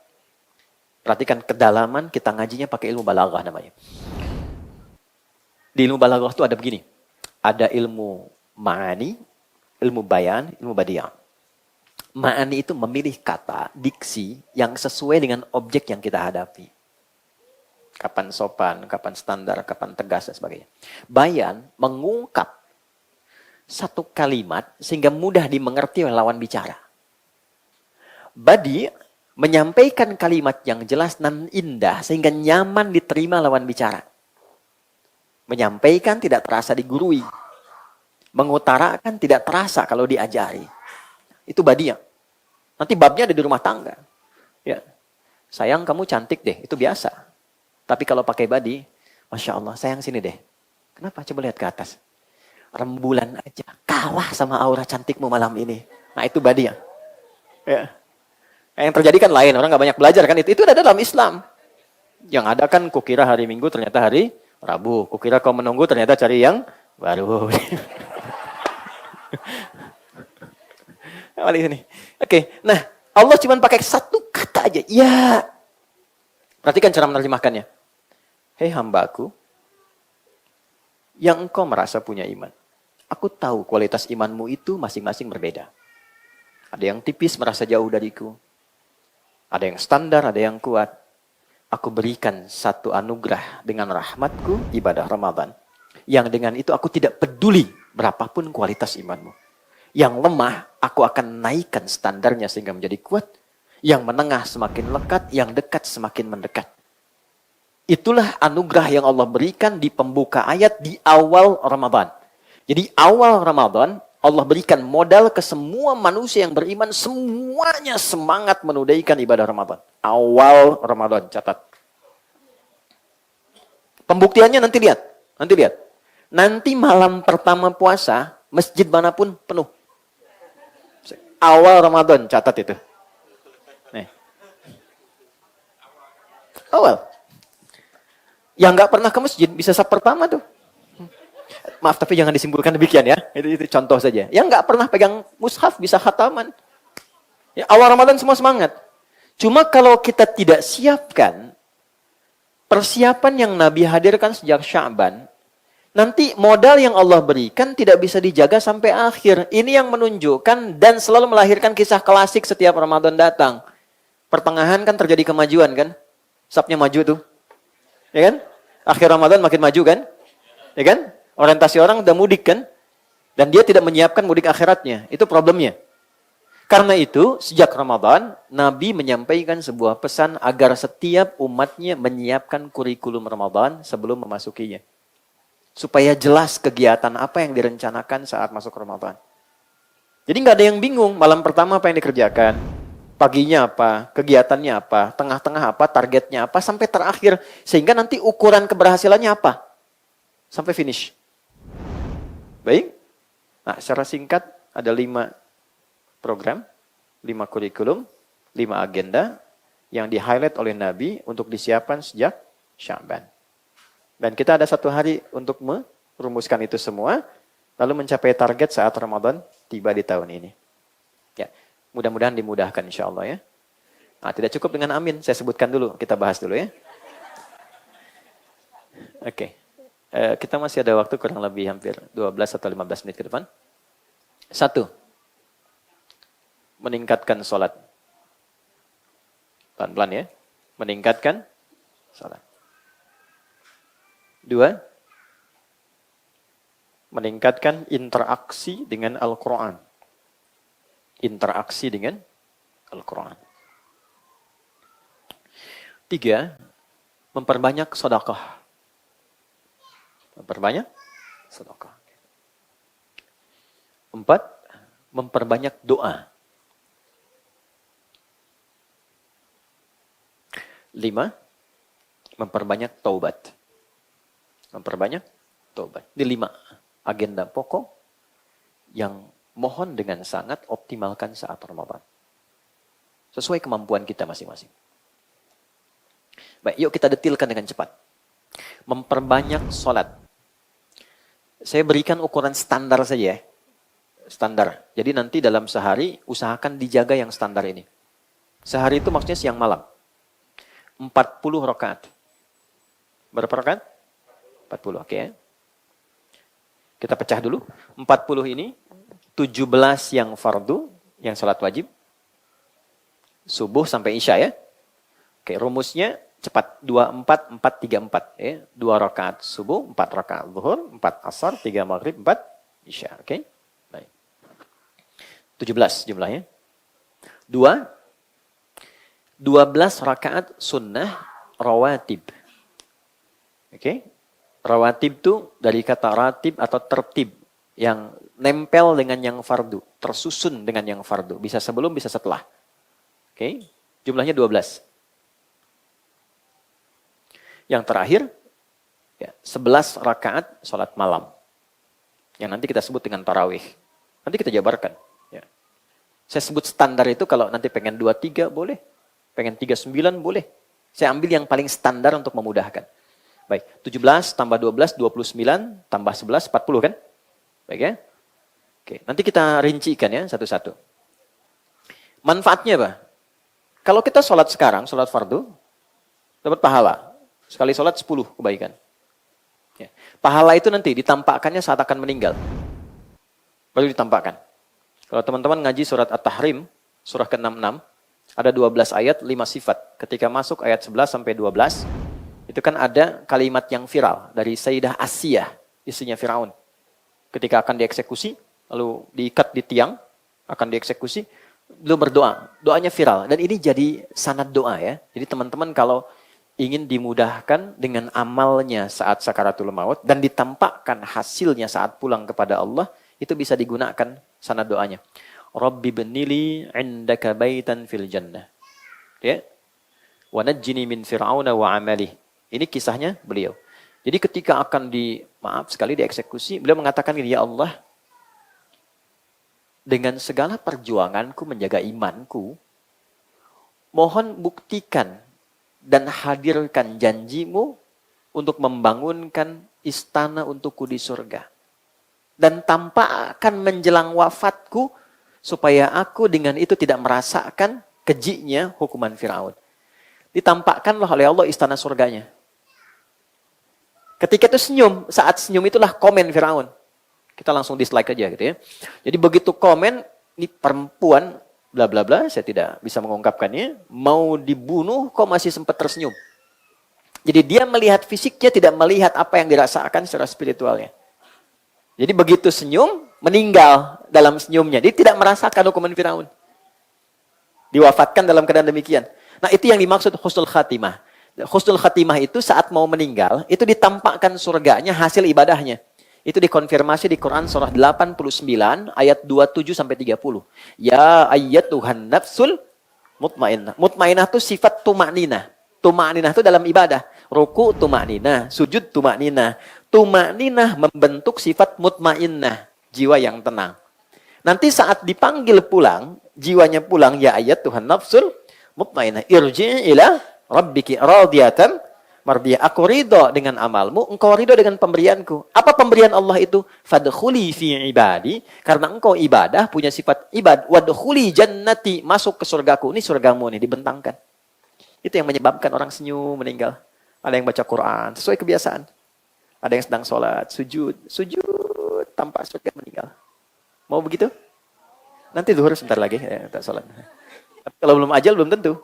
S2: Perhatikan kedalaman, kita ngajinya pakai ilmu balaghah namanya. Di ilmu balaghah itu ada begini. Ada ilmu ma'ani, ilmu bayan, ilmu badiah. Ma'ani itu memilih kata, diksi yang sesuai dengan objek yang kita hadapi. Kapan sopan, kapan standar, kapan tegas, dan sebagainya. Bayan mengungkap satu kalimat sehingga mudah dimengerti oleh lawan bicara. Badi menyampaikan kalimat yang jelas dan indah sehingga nyaman diterima lawan bicara. Menyampaikan tidak terasa digurui. Mengutarakan tidak terasa kalau diajari. Itu badiah. Nanti babnya ada di rumah tangga. Ya. Sayang kamu cantik deh, itu biasa. Tapi kalau pakai badi, Masya Allah, sayang sini deh. Kenapa? Coba lihat ke atas. Rembulan aja kalah sama aura cantikmu malam ini. Nah itu badiah. Ya. Yang terjadi kan lain, orang gak banyak belajar kan. Itu ada dalam Islam. Yang ada kan kukira hari Minggu ternyata hari Rabu. Kukira kau menunggu ternyata cari yang baru. Oke, nah Allah cuma pakai satu kata aja. Ya. Perhatikan cara menerjemahkannya. Hei hambaku, yang engkau merasa punya iman. Aku tahu kualitas imanmu itu masing-masing berbeda. Ada yang tipis merasa jauh dariku. Ada yang standar, ada yang kuat. Aku berikan satu anugerah dengan rahmatku, ibadah Ramadan. Yang dengan itu aku tidak peduli berapapun kualitas imanmu. Yang lemah, aku akan naikkan standarnya sehingga menjadi kuat. Yang menengah semakin lekat, yang dekat semakin mendekat. Itulah anugerah yang Allah berikan di pembuka ayat di awal Ramadan. Jadi awal Ramadan, Allah berikan modal ke semua manusia yang beriman, semuanya semangat menunaikan ibadah Ramadan. Awal Ramadan, catat. Pembuktiannya nanti lihat. Nanti malam pertama puasa, masjid manapun penuh. Awal Ramadan, catat itu. Nih. Awal. Yang nggak pernah ke masjid, bisa sab pertama tuh. Maaf, tapi jangan disimpulkan demikian ya. Itu contoh saja. Yang nggak pernah pegang mushaf bisa khataman. Ya, awal Ramadan semua semangat. Cuma kalau kita tidak siapkan persiapan yang Nabi hadirkan sejak Sya'ban, nanti modal yang Allah berikan tidak bisa dijaga sampai akhir. Ini yang menunjukkan dan selalu melahirkan kisah klasik setiap Ramadan datang. Pertengahan kan terjadi kemajuan kan? Sapnya maju tuh. Ya kan? Akhir Ramadan makin maju kan? Ya kan? Orientasi orang udah mudik kan? Dan dia tidak menyiapkan mudik akhiratnya. Itu problemnya. Karena itu, sejak Ramadan, Nabi menyampaikan sebuah pesan agar setiap umatnya menyiapkan kurikulum Ramadan sebelum memasukinya. Supaya jelas kegiatan apa yang direncanakan saat masuk Ramadan. Jadi nggak ada yang bingung, malam pertama apa yang dikerjakan, paginya apa, kegiatannya apa, tengah-tengah apa, targetnya apa, sampai terakhir. Sehingga nanti ukuran keberhasilannya apa. Sampai finish. Baik. Nah, secara singkat ada 5 program, 5 kurikulum, 5 agenda yang di-highlight oleh Nabi untuk disiapkan sejak Sya'ban. Dan kita ada 1 hari untuk merumuskan itu semua, lalu mencapai target saat Ramadan tiba di tahun ini. Ya, mudah-mudahan dimudahkan insya Allah ya. Nah, tidak cukup dengan amin, saya sebutkan dulu, kita bahas dulu ya. Oke. Kita masih ada waktu kurang lebih hampir 12 atau 15 menit ke depan. 1. Meningkatkan sholat. Pelan-pelan ya. Meningkatkan sholat. 2. Meningkatkan interaksi dengan Al-Quran. Interaksi dengan Al-Quran. 3. Memperbanyak sedekah. Memperbanyak sedekah. 4. Memperbanyak doa. 5. Memperbanyak taubat. Memperbanyak taubat. Ini 5 agenda pokok yang mohon dengan sangat optimalkan saat Ramadan. Sesuai kemampuan kita masing-masing. Baik, yuk kita detilkan dengan cepat. Memperbanyak sholat. Saya berikan ukuran standar saja ya. Standar. Jadi nanti dalam sehari usahakan dijaga yang standar ini. Sehari itu maksudnya siang malam. 40 rakaat. Berapa rakaat? 40, oke ya. Kita pecah dulu. 40 ini 17 yang fardu, yang salat wajib. Subuh sampai isya ya. Oke, rumusnya cepat. 24, 4, 3, 4. Ya. 2 rakaat subuh, 4 rakaat zuhur, 4 asar, 3 maghrib, 4 isya. Oke. Baik. 17 jumlahnya. 2. 12 rakaat sunnah rawatib. Oke. Rawatib itu dari kata ratib atau tertib. Yang nempel dengan yang fardu. Tersusun dengan yang fardu. Bisa sebelum, bisa setelah. Oke. Jumlahnya 12. Yang terakhir, ya, 11 rakaat sholat malam. Yang nanti kita sebut dengan tarawih. Nanti kita jabarkan. Ya. Saya sebut standar itu kalau nanti pengen 23 boleh. Pengen 39 boleh. Saya ambil yang paling standar untuk memudahkan. Baik, 17 tambah 12, 29, tambah 11, 40 kan? Baik ya? Oke, nanti kita rincikan ya satu-satu. Manfaatnya apa? Kalau kita sholat sekarang, sholat fardu, dapat pahala. Sekali sholat 10 kebaikan. Ya. Pahala itu nanti ditampakkannya saat akan meninggal. Baru ditampakkan. Kalau teman-teman ngaji surat At-Tahrim, surah ke-66, ada 12 ayat, 5 sifat. Ketika masuk ayat 11 sampai 12, itu kan ada kalimat yang viral dari Sayyidah Asiyah, istrinya Firaun. Ketika akan dieksekusi, lalu diikat di tiang, akan dieksekusi, beliau berdoa. Doanya viral. Dan ini jadi sanad doa ya. Jadi teman-teman kalau ingin dimudahkan dengan amalnya saat sakaratul maut dan ditampakkan hasilnya saat pulang kepada Allah, itu bisa digunakan sanad doanya. Rabbi benili indaka baitan fil jannah. Ya. Wa najjini min fir'auna wa amalih. Ini kisahnya beliau. Jadi ketika akan dieksekusi, beliau mengatakan, ya Allah, dengan segala perjuanganku menjaga imanku, mohon buktikan dan hadirkan janjimu untuk membangunkan istana untukku di surga. Dan tampakkan menjelang wafatku, supaya aku dengan itu tidak merasakan kejiknya hukuman Firaun. Ditampakkanlah oleh Allah istana surganya. Ketika itu senyum, saat senyum itulah komen Firaun. Kita langsung dislike aja gitu ya. Jadi begitu komen, ini perempuan bla bla bla, saya tidak bisa mengungkapkannya, mau dibunuh kok masih sempat tersenyum. Jadi dia melihat fisiknya, tidak melihat apa yang dirasakan secara spiritualnya. Jadi begitu senyum, meninggal dalam senyumnya. Dia tidak merasakan hukuman Firaun. Diwafatkan dalam keadaan demikian. Nah, itu yang dimaksud husnul khatimah. Husnul khatimah itu saat mau meninggal, itu ditampakkan surganya hasil ibadahnya. Itu dikonfirmasi di Quran surah 89 ayat 27 sampai 30. Ya ayyatuhan nafsul mutmainnah. Mutmainnah itu sifat tumakninah. Tumakninah itu dalam ibadah. Ruku tumakninah, sujud tumakninah. Tumakninah membentuk sifat mutmainnah, jiwa yang tenang. Nanti saat dipanggil pulang, jiwanya pulang, ya ayyatuhan nafsul mutmainnah, irji'i ila rabbiki radiyatan mardiyah. Aku ridho dengan amalmu, engkau ridho dengan pemberianku. Apa pemberian Allah itu? Fadkhuli fi ibadi, karena engkau ibadah, punya sifat ibad. Wadkhuli jannati, masuk ke surgaku. Ini surgamu nih, dibentangkan. Itu yang menyebabkan orang senyum, meninggal. Ada yang baca Quran, sesuai kebiasaan. Ada yang sedang sholat, sujud tanpa surga, meninggal. Mau begitu? Nanti zuhur sebentar lagi, ya, tak sholat. Tapi kalau belum ajal, belum tentu.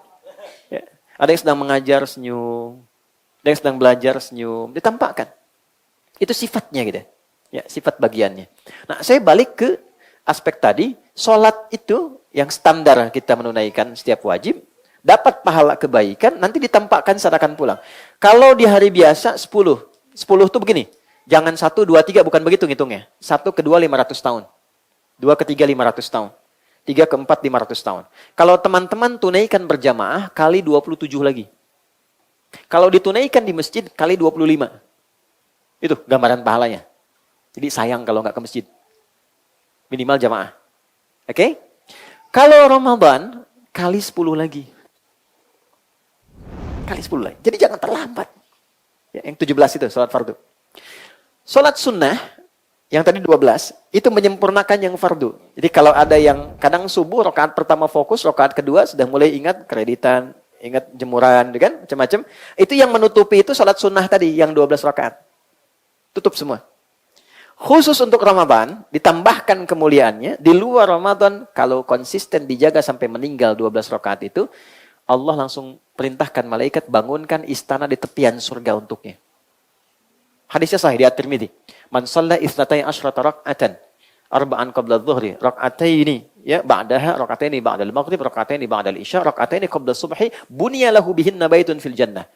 S2: Ya. Ada yang sedang mengajar, senyum. Ada yang sedang belajar, senyum. Ditampakkan. Itu sifatnya gitu. Ya, sifat bagiannya. Nah, saya balik ke aspek tadi. Sholat itu yang standar kita menunaikan setiap wajib. Dapat pahala kebaikan, nanti ditampakkan saat akan pulang. Kalau di hari biasa, 10. 10 itu begini. Jangan 1, 2, 3, bukan begitu ngitungnya. 1 ke 2, 500 tahun. 2 ke 3, 500 tahun. 3 ke 4, 500 tahun. Kalau teman-teman tunaikan berjamaah, kali 27 lagi. Kalau ditunaikan di masjid, kali 25. Itu gambaran pahalanya. Jadi sayang kalau nggak ke masjid. Minimal jamaah. Oke? Kalau Ramadan, kali 10 lagi. Kali 10 lagi. Jadi jangan terlambat. Ya, yang 17 itu, sholat fardu. Sholat sunnah, yang tadi 12, itu menyempurnakan yang fardu. Jadi kalau ada yang kadang subuh, rakaat pertama fokus, rakaat kedua sudah mulai ingat kreditan, ingat jemuran, kan? Macam-macam. Itu yang menutupi itu sholat sunnah tadi, yang 12 rakaat. Tutup semua. Khusus untuk Ramadan, ditambahkan kemuliaannya, di luar Ramadan, kalau konsisten dijaga sampai meninggal 12 rakaat itu, Allah langsung perintahkan malaikat bangunkan istana di tepian surga untuknya. Hadisnya sahih di At-Tirmidzi. Man shalla itsnatai asyrata rak'atan arba'an qabla adh-dhuhri, rak'ataini ya ba'daha, rak'ataini ba'dal maghrib, rak'ataini ba'dal isya, rak'ataini qabla subhi, bunya lahu bihinna baitun fil jannah.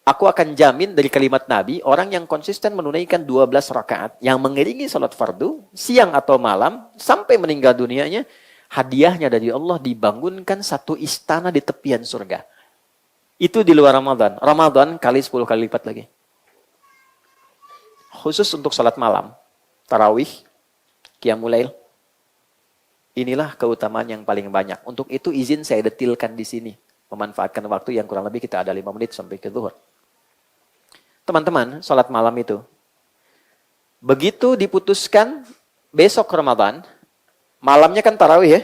S2: Aku akan jamin dari kalimat Nabi, orang yang konsisten menunaikan 12 rakaat yang mengiringi salat fardu siang atau malam sampai meninggal dunianya, hadiahnya dari Allah dibangunkan satu istana di tepian surga. Itu di luar Ramadan. Ramadan kali 10 kali lipat lagi. Khusus untuk salat malam, tarawih, qiyamul lail. Inilah keutamaan yang paling banyak. Untuk itu izin saya detilkan di sini. Memanfaatkan waktu yang kurang lebih kita ada 5 menit sampai ke zuhur. Teman-teman, salat malam itu. Begitu diputuskan besok Ramadan, malamnya kan tarawih ya.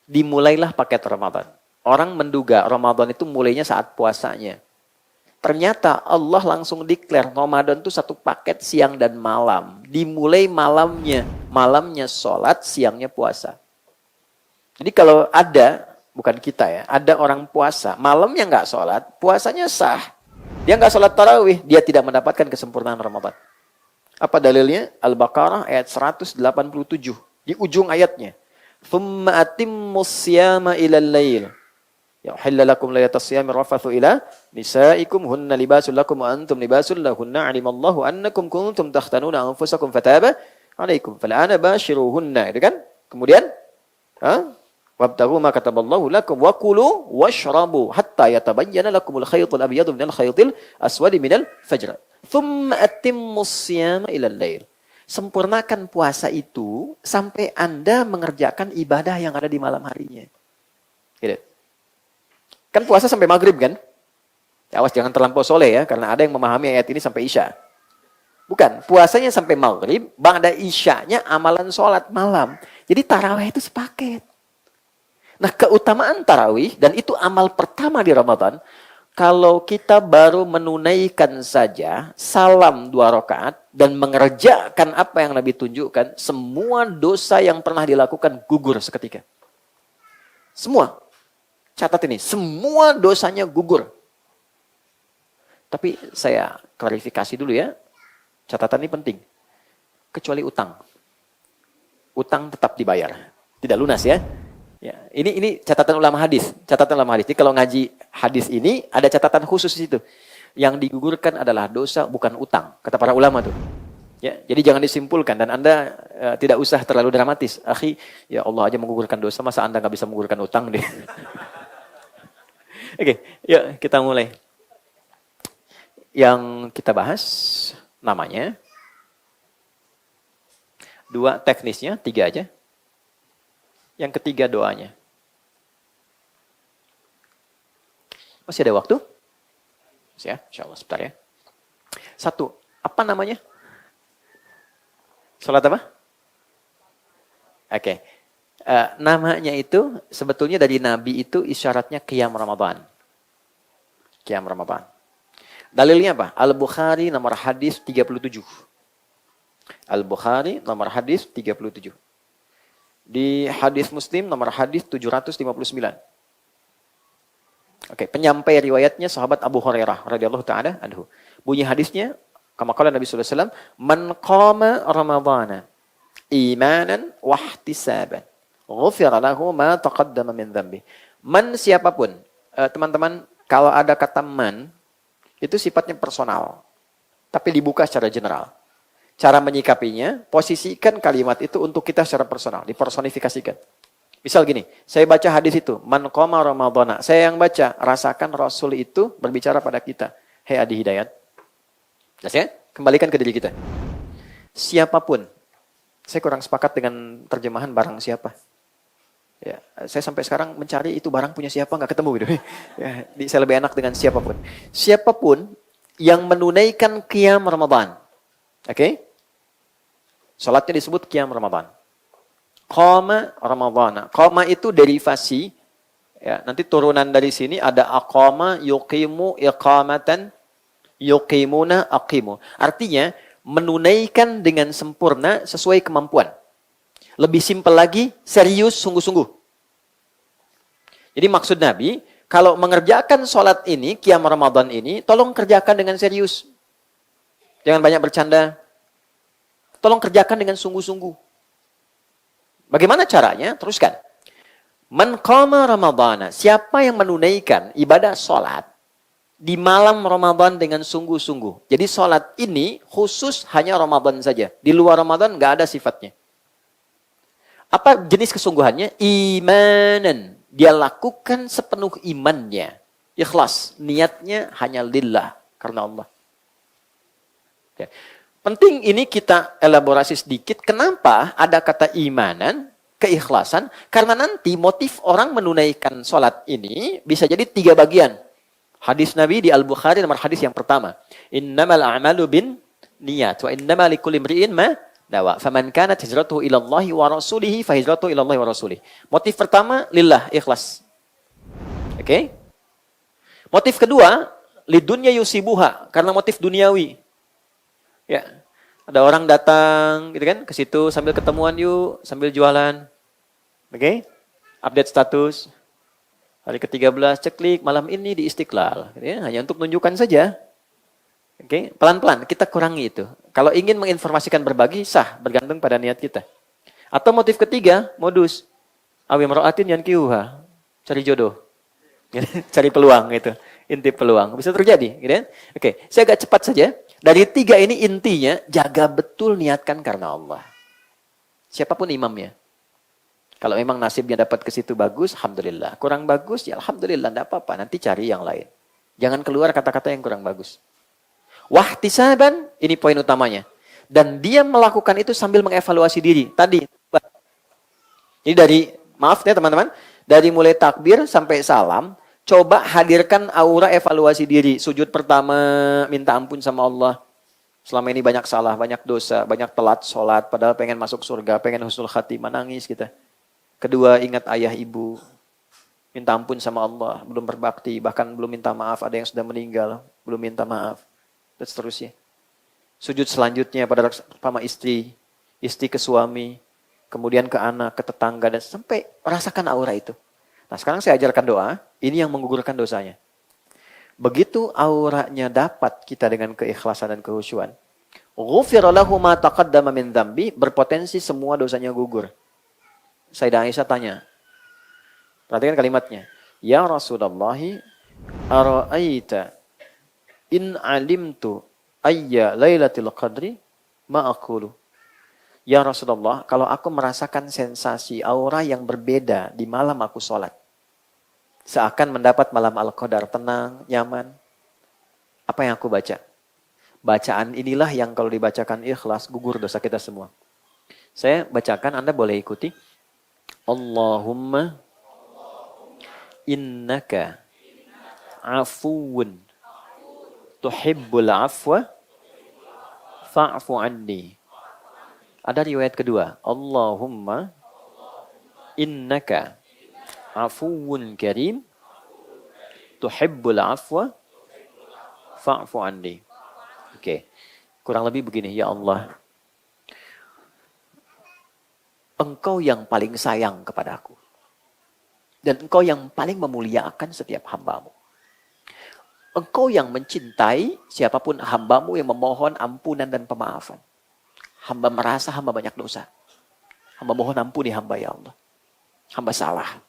S2: Dimulailah paket Ramadan. Orang menduga Ramadan itu mulainya saat puasanya. Ternyata Allah langsung declare Ramadan itu satu paket siang dan malam. Dimulai malamnya. Malamnya sholat, siangnya puasa. Jadi kalau ada, bukan kita ya, ada orang puasa, malamnya nggak sholat, puasanya sah. Dia nggak sholat tarawih, dia tidak mendapatkan kesempurnaan Ramadan. Apa dalilnya? Al-Baqarah ayat 187. Di ujung ayatnya. ثُمَّ أَتِمُّ الصِّيَامَ إِلَى اللَّيْلِ يَحِلَّ لَكُمْ لَيْلَةَ الصِّيَامِ الرَّفَثُ إِلَى نِسَائِكُمْ هُنَّ لِبَاسٌ لَكُمْ وَأَنْتُمْ لِبَاسٌ لَهُنَّ عَلِمَ اللَّهُ أَنَّكُمْ كُنْتُمْ تَخْتَنُونَ أَنفُسَكُمْ فَتَابَ عَلَيْكُمْ فَالْآنَ بَاشِرُوهُنَّ. Itu kan? Kemudian وَابْتَغُوا مَا كَتَبَ اللَّهُ لَكُمْ وَكُلُوا وَاشْرَبُوا حَتَّى يَتَبَيَّنَ لَكُمُ الْخَيْطُ الْأَبْيَضُ مِنَ الْخَيْطِ الْأَسْوَدِ مِنَ الْفَجْرِ ثُمَّ أَتِمُّوا الصِّيَامَ إِلَى اللَّيْلِ. Sempurnakan puasa itu sampai Anda mengerjakan ibadah yang ada di malam harinya. Gitu. Kan puasa sampai maghrib kan? Awas jangan terlampau soleh ya, karena ada yang memahami ayat ini sampai isya. Bukan, puasanya sampai maghrib, ba'da isyanya amalan sholat malam. Jadi tarawih itu sepaket. Nah keutamaan tarawih, dan itu amal pertama di Ramadan, kalau kita baru menunaikan saja salam 2 rakaat dan mengerjakan apa yang Nabi tunjukkan, semua dosa yang pernah dilakukan gugur seketika. Semua. Catat ini, semua dosanya gugur. Tapi saya klarifikasi dulu ya. Catatan ini penting. Kecuali utang. Utang tetap dibayar. Tidak lunas ya. Ya, ini catatan ulama hadis. Catatan ulama hadis. Jadi kalau ngaji hadis ini ada catatan khusus di situ. Yang digugurkan adalah dosa bukan utang, kata para ulama tuh. Ya, jadi jangan disimpulkan dan Anda tidak usah terlalu dramatis. Akhi, ya Allah aja menggugurkan dosa, masa Anda nggak bisa menggugurkan utang deh. Oke, yuk kita mulai. Yang kita bahas namanya 2 teknisnya, 3 aja. Yang ketiga doanya. Masih ada waktu? Masih ya? Insyaallah sebentar ya. 1. Apa namanya? Salat apa? Oke. Namanya itu sebetulnya dari Nabi itu isyaratnya qiyam Ramadan. Qiyam Ramadan. Dalilnya apa? Al-Bukhari nomor hadis 37. Al-Bukhari nomor hadis 37. Di hadis Muslim nomor hadis 759. Oke, penyampai riwayatnya sahabat Abu Hurairah radhiyallahu taala anhu. Bunyi hadisnya, kama qala Nabi sallallahu alaihi wasallam, "Man qama Ramadhana imanan wa ihtisaban, ghufira lahu ma taqaddama min dhanbi." Man siapapun, teman-teman, kalau ada kata man itu sifatnya personal, tapi dibuka secara general. Cara menyikapinya, posisikan kalimat itu untuk kita secara personal, dipersonifikasikan. Misal gini, saya baca hadis itu, man qama ramadhana. Saya yang baca, rasakan Rasul itu berbicara pada kita. Hei Adi Hidayat. Jelas ya? Kembalikan ke diri kita. Siapapun. Saya kurang sepakat dengan terjemahan barang siapa. Ya, saya sampai sekarang mencari itu barang punya siapa, nggak ketemu gitu. Ya, saya lebih enak dengan siapapun. Siapapun yang menunaikan qiyam Ramadan. Oke? Salatnya disebut qiyam Ramadan. Qama Ramadhana. Qama itu derivasi. Ya, nanti turunan dari sini ada aqama, yuqimu, iqamatan, yuqimuna, aqimu. Artinya, menunaikan dengan sempurna sesuai kemampuan. Lebih simpel lagi, serius, sungguh-sungguh. Jadi maksud Nabi, kalau mengerjakan sholat ini, qiyam Ramadan ini, tolong kerjakan dengan serius. Jangan banyak bercanda. Tolong kerjakan dengan sungguh-sungguh. Bagaimana caranya? Teruskan. Man qama Ramadhana. Siapa yang menunaikan ibadah sholat di malam Ramadan dengan sungguh-sungguh. Jadi sholat ini khusus hanya Ramadan saja. Di luar Ramadan nggak ada sifatnya. Apa jenis kesungguhannya? Imanan. Dia lakukan sepenuh imannya. Ikhlas. Niatnya hanya lillah. Karena Allah. Ya. Penting ini kita elaborasi sedikit. Kenapa ada kata imanan, keikhlasan? Karena nanti motif orang menunaikan sholat ini bisa jadi 3 bagian. Hadis Nabi di Al-Bukhari nomor hadis yang pertama. Innamal a'malu bin niyat. Wa innama likulli imri'in ma nawa. Faman kanat hijratuhu ilallahi wa rasulihi fahijratuhu ilallahi wa rasulih. Motif pertama, lillah, ikhlas. Oke? Motif kedua, lidunya yusibuha. Karena motif duniawi. Ya, ada orang datang gitu kan ke situ sambil ketemuan yuk, sambil jualan. Oke? Update status. Hari ke-13 ceklik malam ini di Istiqlal, gitu ya, hanya untuk menunjukkan saja. Oke, pelan-pelan kita kurangi itu. Kalau ingin menginformasikan berbagi sah, bergantung pada niat kita. Atau motif ketiga, modus awi mar'atin yankihuha, cari jodoh. Cari peluang gitu. Inti peluang. Bisa terjadi, gitu kan? Oke, saya agak cepat saja. Dari 3 ini intinya, jaga betul niatkan karena Allah. Siapapun imamnya. Kalau memang nasibnya dapat ke situ bagus, alhamdulillah. Kurang bagus, ya alhamdulillah, tidak apa-apa. Nanti cari yang lain. Jangan keluar kata-kata yang kurang bagus. Wahtisaban, ini poin utamanya. Dan dia melakukan itu sambil mengevaluasi diri. Tadi. Jadi dari, maaf ya teman-teman, dari mulai takbir sampai salam, coba hadirkan aura evaluasi diri. Sujud pertama, minta ampun sama Allah. Selama ini banyak salah, banyak dosa, banyak telat sholat. Padahal pengen masuk surga, pengen husnul khatimah, nangis kita. Kedua, ingat ayah ibu. minta ampun sama Allah, belum berbakti, bahkan belum minta maaf, ada yang sudah meninggal, belum minta maaf, dan seterusnya. Sujud selanjutnya pada sama istri, istri ke suami, kemudian ke anak, ke tetangga, dan sampai rasakan aura itu. Nah sekarang saya ajarkan doa, ini yang menggugurkan dosanya. Begitu auranya dapat kita dengan keikhlasan dan kehusyuan, ghufira lahu ma taqaddama min dzambi, berpotensi semua dosanya gugur. Sayyidah Aisyah tanya, perhatikan kalimatnya. Ya Rasulullah, ara'aita in alimtu ayya lailatul qadri ma aqulu. Ya Rasulullah, kalau aku merasakan sensasi aura yang berbeda di malam aku sholat, seakan mendapat malam Al-Qadar, tenang, nyaman, apa yang aku baca? Bacaan inilah yang kalau dibacakan ikhlas, gugur dosa kita semua. Saya bacakan, Anda boleh ikuti. Allahumma innaka afuwun tuhibbul afwa fa'fu anni. Ada riwayat kedua. Allahumma innaka afuwun karim tuhibbul afwa fa'fu anni. Oke. Kurang lebih begini, ya Allah, Engkau yang paling sayang kepadaku. Dan Engkau yang paling memuliakan setiap hambamu. Engkau yang mencintai siapapun hambamu yang memohon ampunan dan pemaafan. Hamba merasa hamba banyak dosa. Hamba mohon ampuni hamba, ya Allah. Hamba salah.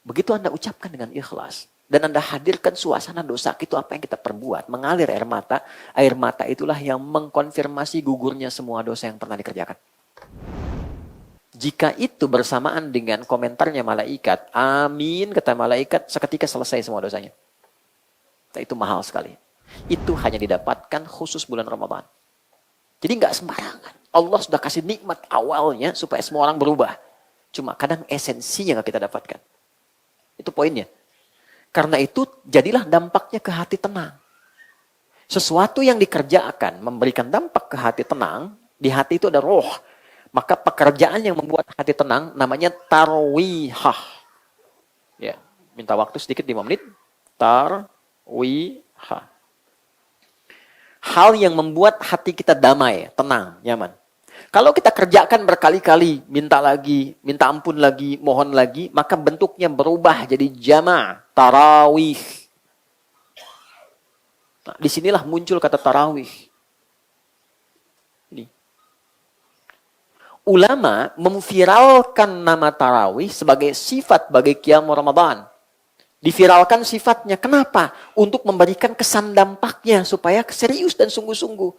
S2: Begitu Anda ucapkan dengan ikhlas. Dan Anda hadirkan suasana dosa itu apa yang kita perbuat. Mengalir air mata. Air mata itulah yang mengkonfirmasi gugurnya semua dosa yang pernah dikerjakan. Jika itu bersamaan dengan komentarnya malaikat. Amin, kata malaikat. Seketika selesai semua dosanya. Nah, itu mahal sekali. Itu hanya didapatkan khusus bulan Ramadan. Jadi nggak sembarangan. Allah sudah kasih nikmat awalnya supaya semua orang berubah. Cuma kadang esensinya nggak kita dapatkan. Itu poinnya. Karena itu jadilah dampaknya ke hati tenang. Sesuatu yang dikerjakan memberikan dampak ke hati tenang. Di hati itu ada roh. Maka pekerjaan yang membuat hati tenang namanya tarwihah. Ya, minta waktu sedikit 5 menit. Tarwihah. Hal yang membuat hati kita damai, tenang, nyaman. Kalau kita kerjakan berkali-kali, minta lagi, minta ampun lagi, mohon lagi, maka bentuknya berubah jadi jama', tarawih. Nah, disinilah muncul kata tarawih. Ini. Ulama memviralkan nama tarawih sebagai sifat bagi qiyam Ramadan. Diviralkan sifatnya. Kenapa? Untuk memberikan kesan dampaknya supaya serius dan sungguh-sungguh.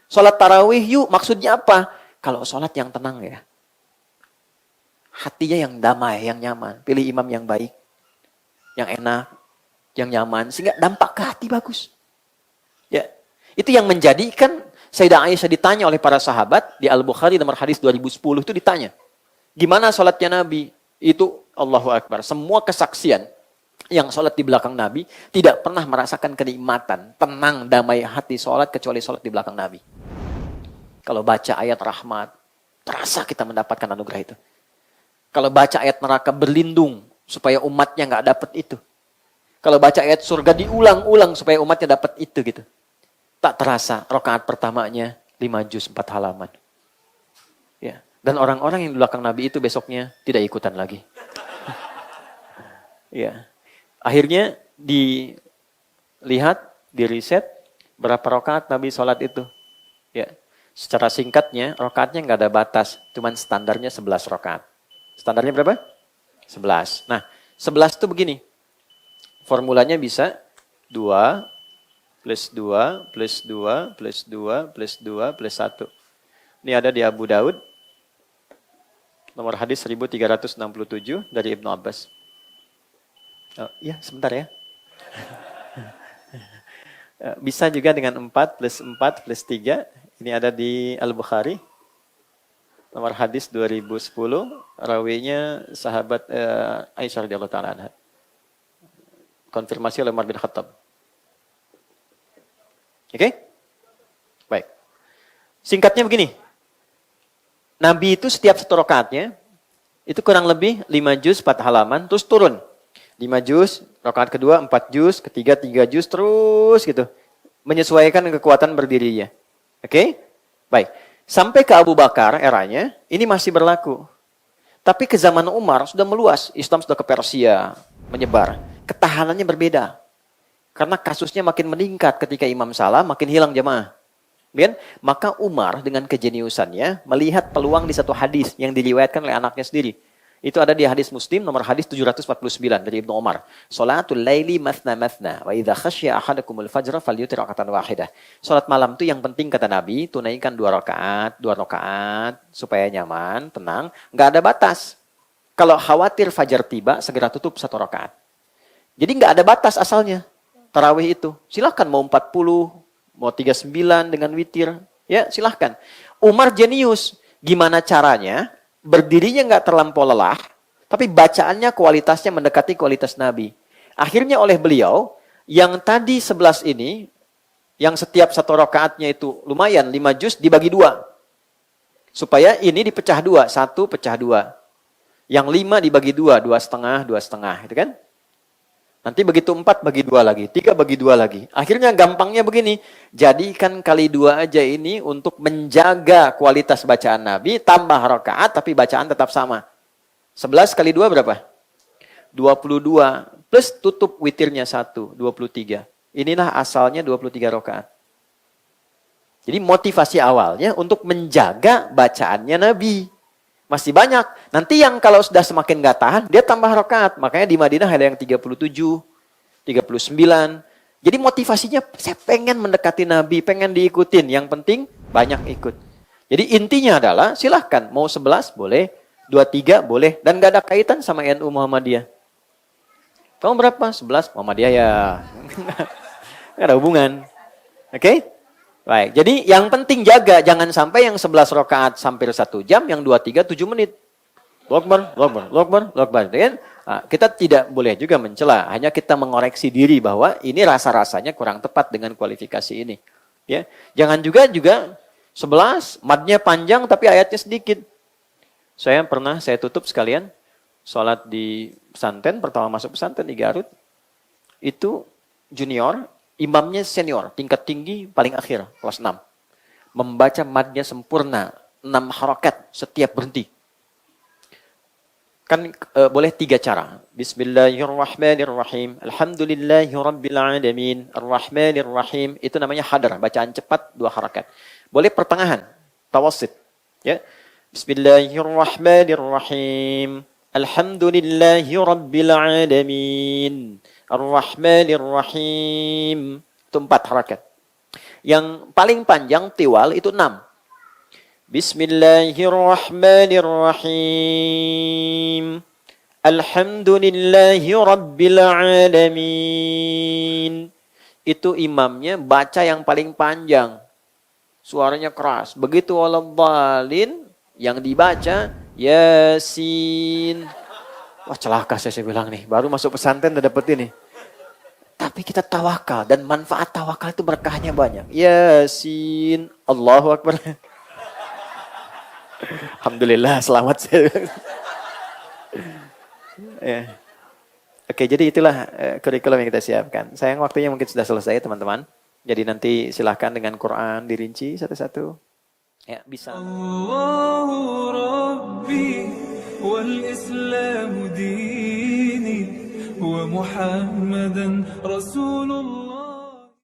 S2: Sholat tarawih yuk, maksudnya apa? Kalau sholat yang tenang ya. Hatinya yang damai, yang nyaman. Pilih imam yang baik, yang enak, yang nyaman. Sehingga dampak ke hati bagus. Ya, itu yang menjadikan Sayyidah Aisyah ditanya oleh para sahabat. Di Al-Bukhari nomor hadis 2010 itu ditanya. Gimana sholatnya Nabi? Itu Allahu Akbar. Semua kesaksian yang sholat di belakang Nabi tidak pernah merasakan kenikmatan, tenang, damai hati sholat kecuali sholat di belakang Nabi. Kalau baca ayat rahmat, terasa kita mendapatkan anugerah itu. Kalau baca ayat neraka berlindung supaya umatnya nggak dapat itu. Kalau baca ayat surga diulang-ulang supaya umatnya dapat itu gitu. Tak terasa rakaat pertamanya 5 juz 4 halaman. Ya. Dan orang-orang yang di belakang Nabi itu besoknya tidak ikutan lagi. Ya. Akhirnya dilihat, diriset berapa rakaat Nabi sholat itu. Ya, secara singkatnya rakaatnya nggak ada batas, cuman standarnya 11 rakaat. Standarnya berapa? 11. Nah, 11 itu begini. Formulanya bisa 2 plus 2 plus 2 plus 2 plus 2 plus 1. Ini ada di Abu Daud. Nomor hadis 1367 dari Ibnu Abbas. Oh, iya, sebentar ya. Bisa juga dengan 4 plus 4 plus 3. Ini ada di Al-Bukhari. Nomor hadis 2010. Rawinya sahabat Aisyah radhiyallahu ta'ala anha. Konfirmasi oleh Umar bin Khattab. Oke? Baik. Singkatnya begini. Nabi itu setiap satu rakaatnya Itu kurang lebih 5 juz 4 halaman, terus turun. 5 juz, rakaat kedua 4 juz, ketiga 3 juz, terus gitu. Menyesuaikan kekuatan berdirinya. Oke? Baik. Sampai ke Abu Bakar eranya, ini masih berlaku. Tapi ke zaman Umar sudah meluas. Islam sudah ke Persia, menyebar. Ketahanannya berbeda. Karena kasusnya makin meningkat ketika imam salah, makin hilang jamaah. Kan? Maka Umar dengan kejeniusannya melihat peluang di satu hadis yang diriwayatkan oleh anaknya sendiri. Itu ada di hadis Muslim nomor hadis 749 dari Ibnu Umar. Salatul laili mathna mathna wa idza khasya ahadakumul fajra falyutir rakatan wahidah. Salat malam itu yang penting kata Nabi, tunaikan 2 rakaat supaya nyaman, tenang, enggak ada batas. Kalau khawatir fajar tiba, segera tutup 1 rakaat. Jadi enggak ada batas asalnya. Tarawih itu. Silahkan mau 40, mau 39 dengan witir, ya silahkan. Umar jenius, gimana caranya berdirinya nggak terlampau lelah, tapi bacaannya kualitasnya mendekati kualitas Nabi. Akhirnya oleh beliau, yang tadi 11 ini, yang setiap 1 rakaatnya itu lumayan 5 juz dibagi 2. Supaya ini dipecah 2, 1 pecah 2. Yang 5 dibagi 2, 2,5, 2,5, itu kan? Nanti begitu 4 bagi 2 lagi, 3 bagi 2 lagi. Akhirnya gampangnya begini, jadikan kali 2 aja ini untuk menjaga kualitas bacaan Nabi, tambah rakaat tapi bacaan tetap sama. 11 kali 2 berapa? 22, plus tutup witirnya 1, 23. Inilah asalnya 23 rakaat. Jadi motivasi awalnya untuk menjaga bacaannya Nabi. Masih banyak. Nanti yang kalau sudah semakin nggak tahan, dia tambah rakaat. Makanya di Madinah ada yang 37, 39. Jadi motivasinya, saya pengen mendekati Nabi, pengen diikutin. Yang penting banyak ikut. Jadi intinya adalah, silahkan. Mau 11 boleh, 23 boleh. Dan nggak ada kaitan sama NU Muhammadiyah. Kamu berapa? 11 Muhammadiyah ya. Nggak ada hubungan. Oke? Baik, jadi yang penting jaga, jangan sampai yang 11 rakaat hampir 1 jam, yang 23 7 menit. Allahu Akbar. Nah, kita tidak boleh juga mencela, hanya kita mengoreksi diri bahwa ini rasa-rasanya kurang tepat dengan kualifikasi ini. Ya, jangan juga 11 madnya panjang tapi ayatnya sedikit. Saya tutup sekalian sholat di pesantren, pertama masuk pesantren di Garut, itu junior. Imamnya senior, tingkat tinggi paling akhir, kelas 6. Membaca madnya sempurna, 6 harakat setiap berhenti. Kan boleh 3 cara. Bismillahirrahmanirrahim. Alhamdulillahirrabbilalamin. Ar-Rahmanirrahim. Itu namanya hadar, bacaan cepat 2 harakat. Boleh pertengahan, tawassit. Ya. Bismillahirrahmanirrahim. Alhamdulillahirrabbilalamin. Ar-Rahmanir-Rahim. Itu 4 harakat. Yang paling panjang tiwal itu 6. Bismillahirrahmanirrahim. Alhamdulillahirrabbilalamin. Itu imamnya baca yang paling panjang. Suaranya keras. Begitu waladhdallin yang dibaca Yasin. Wah celaka saya bilang nih. Baru masuk pesantren udah dapet ini. Tapi kita tawakal. Dan manfaat tawakal itu berkahnya banyak. Yasin. Allahu Akbar. Alhamdulillah selamat saya. Ya. Oke jadi itulah kurikulum yang kita siapkan. Sayang waktunya mungkin sudah selesai teman-teman. Jadi nanti silahkan dengan Quran dirinci satu-satu. Ya bisa.
S1: Allahu Rabbi wal Islam dini wa Muhammadan Rasulullah.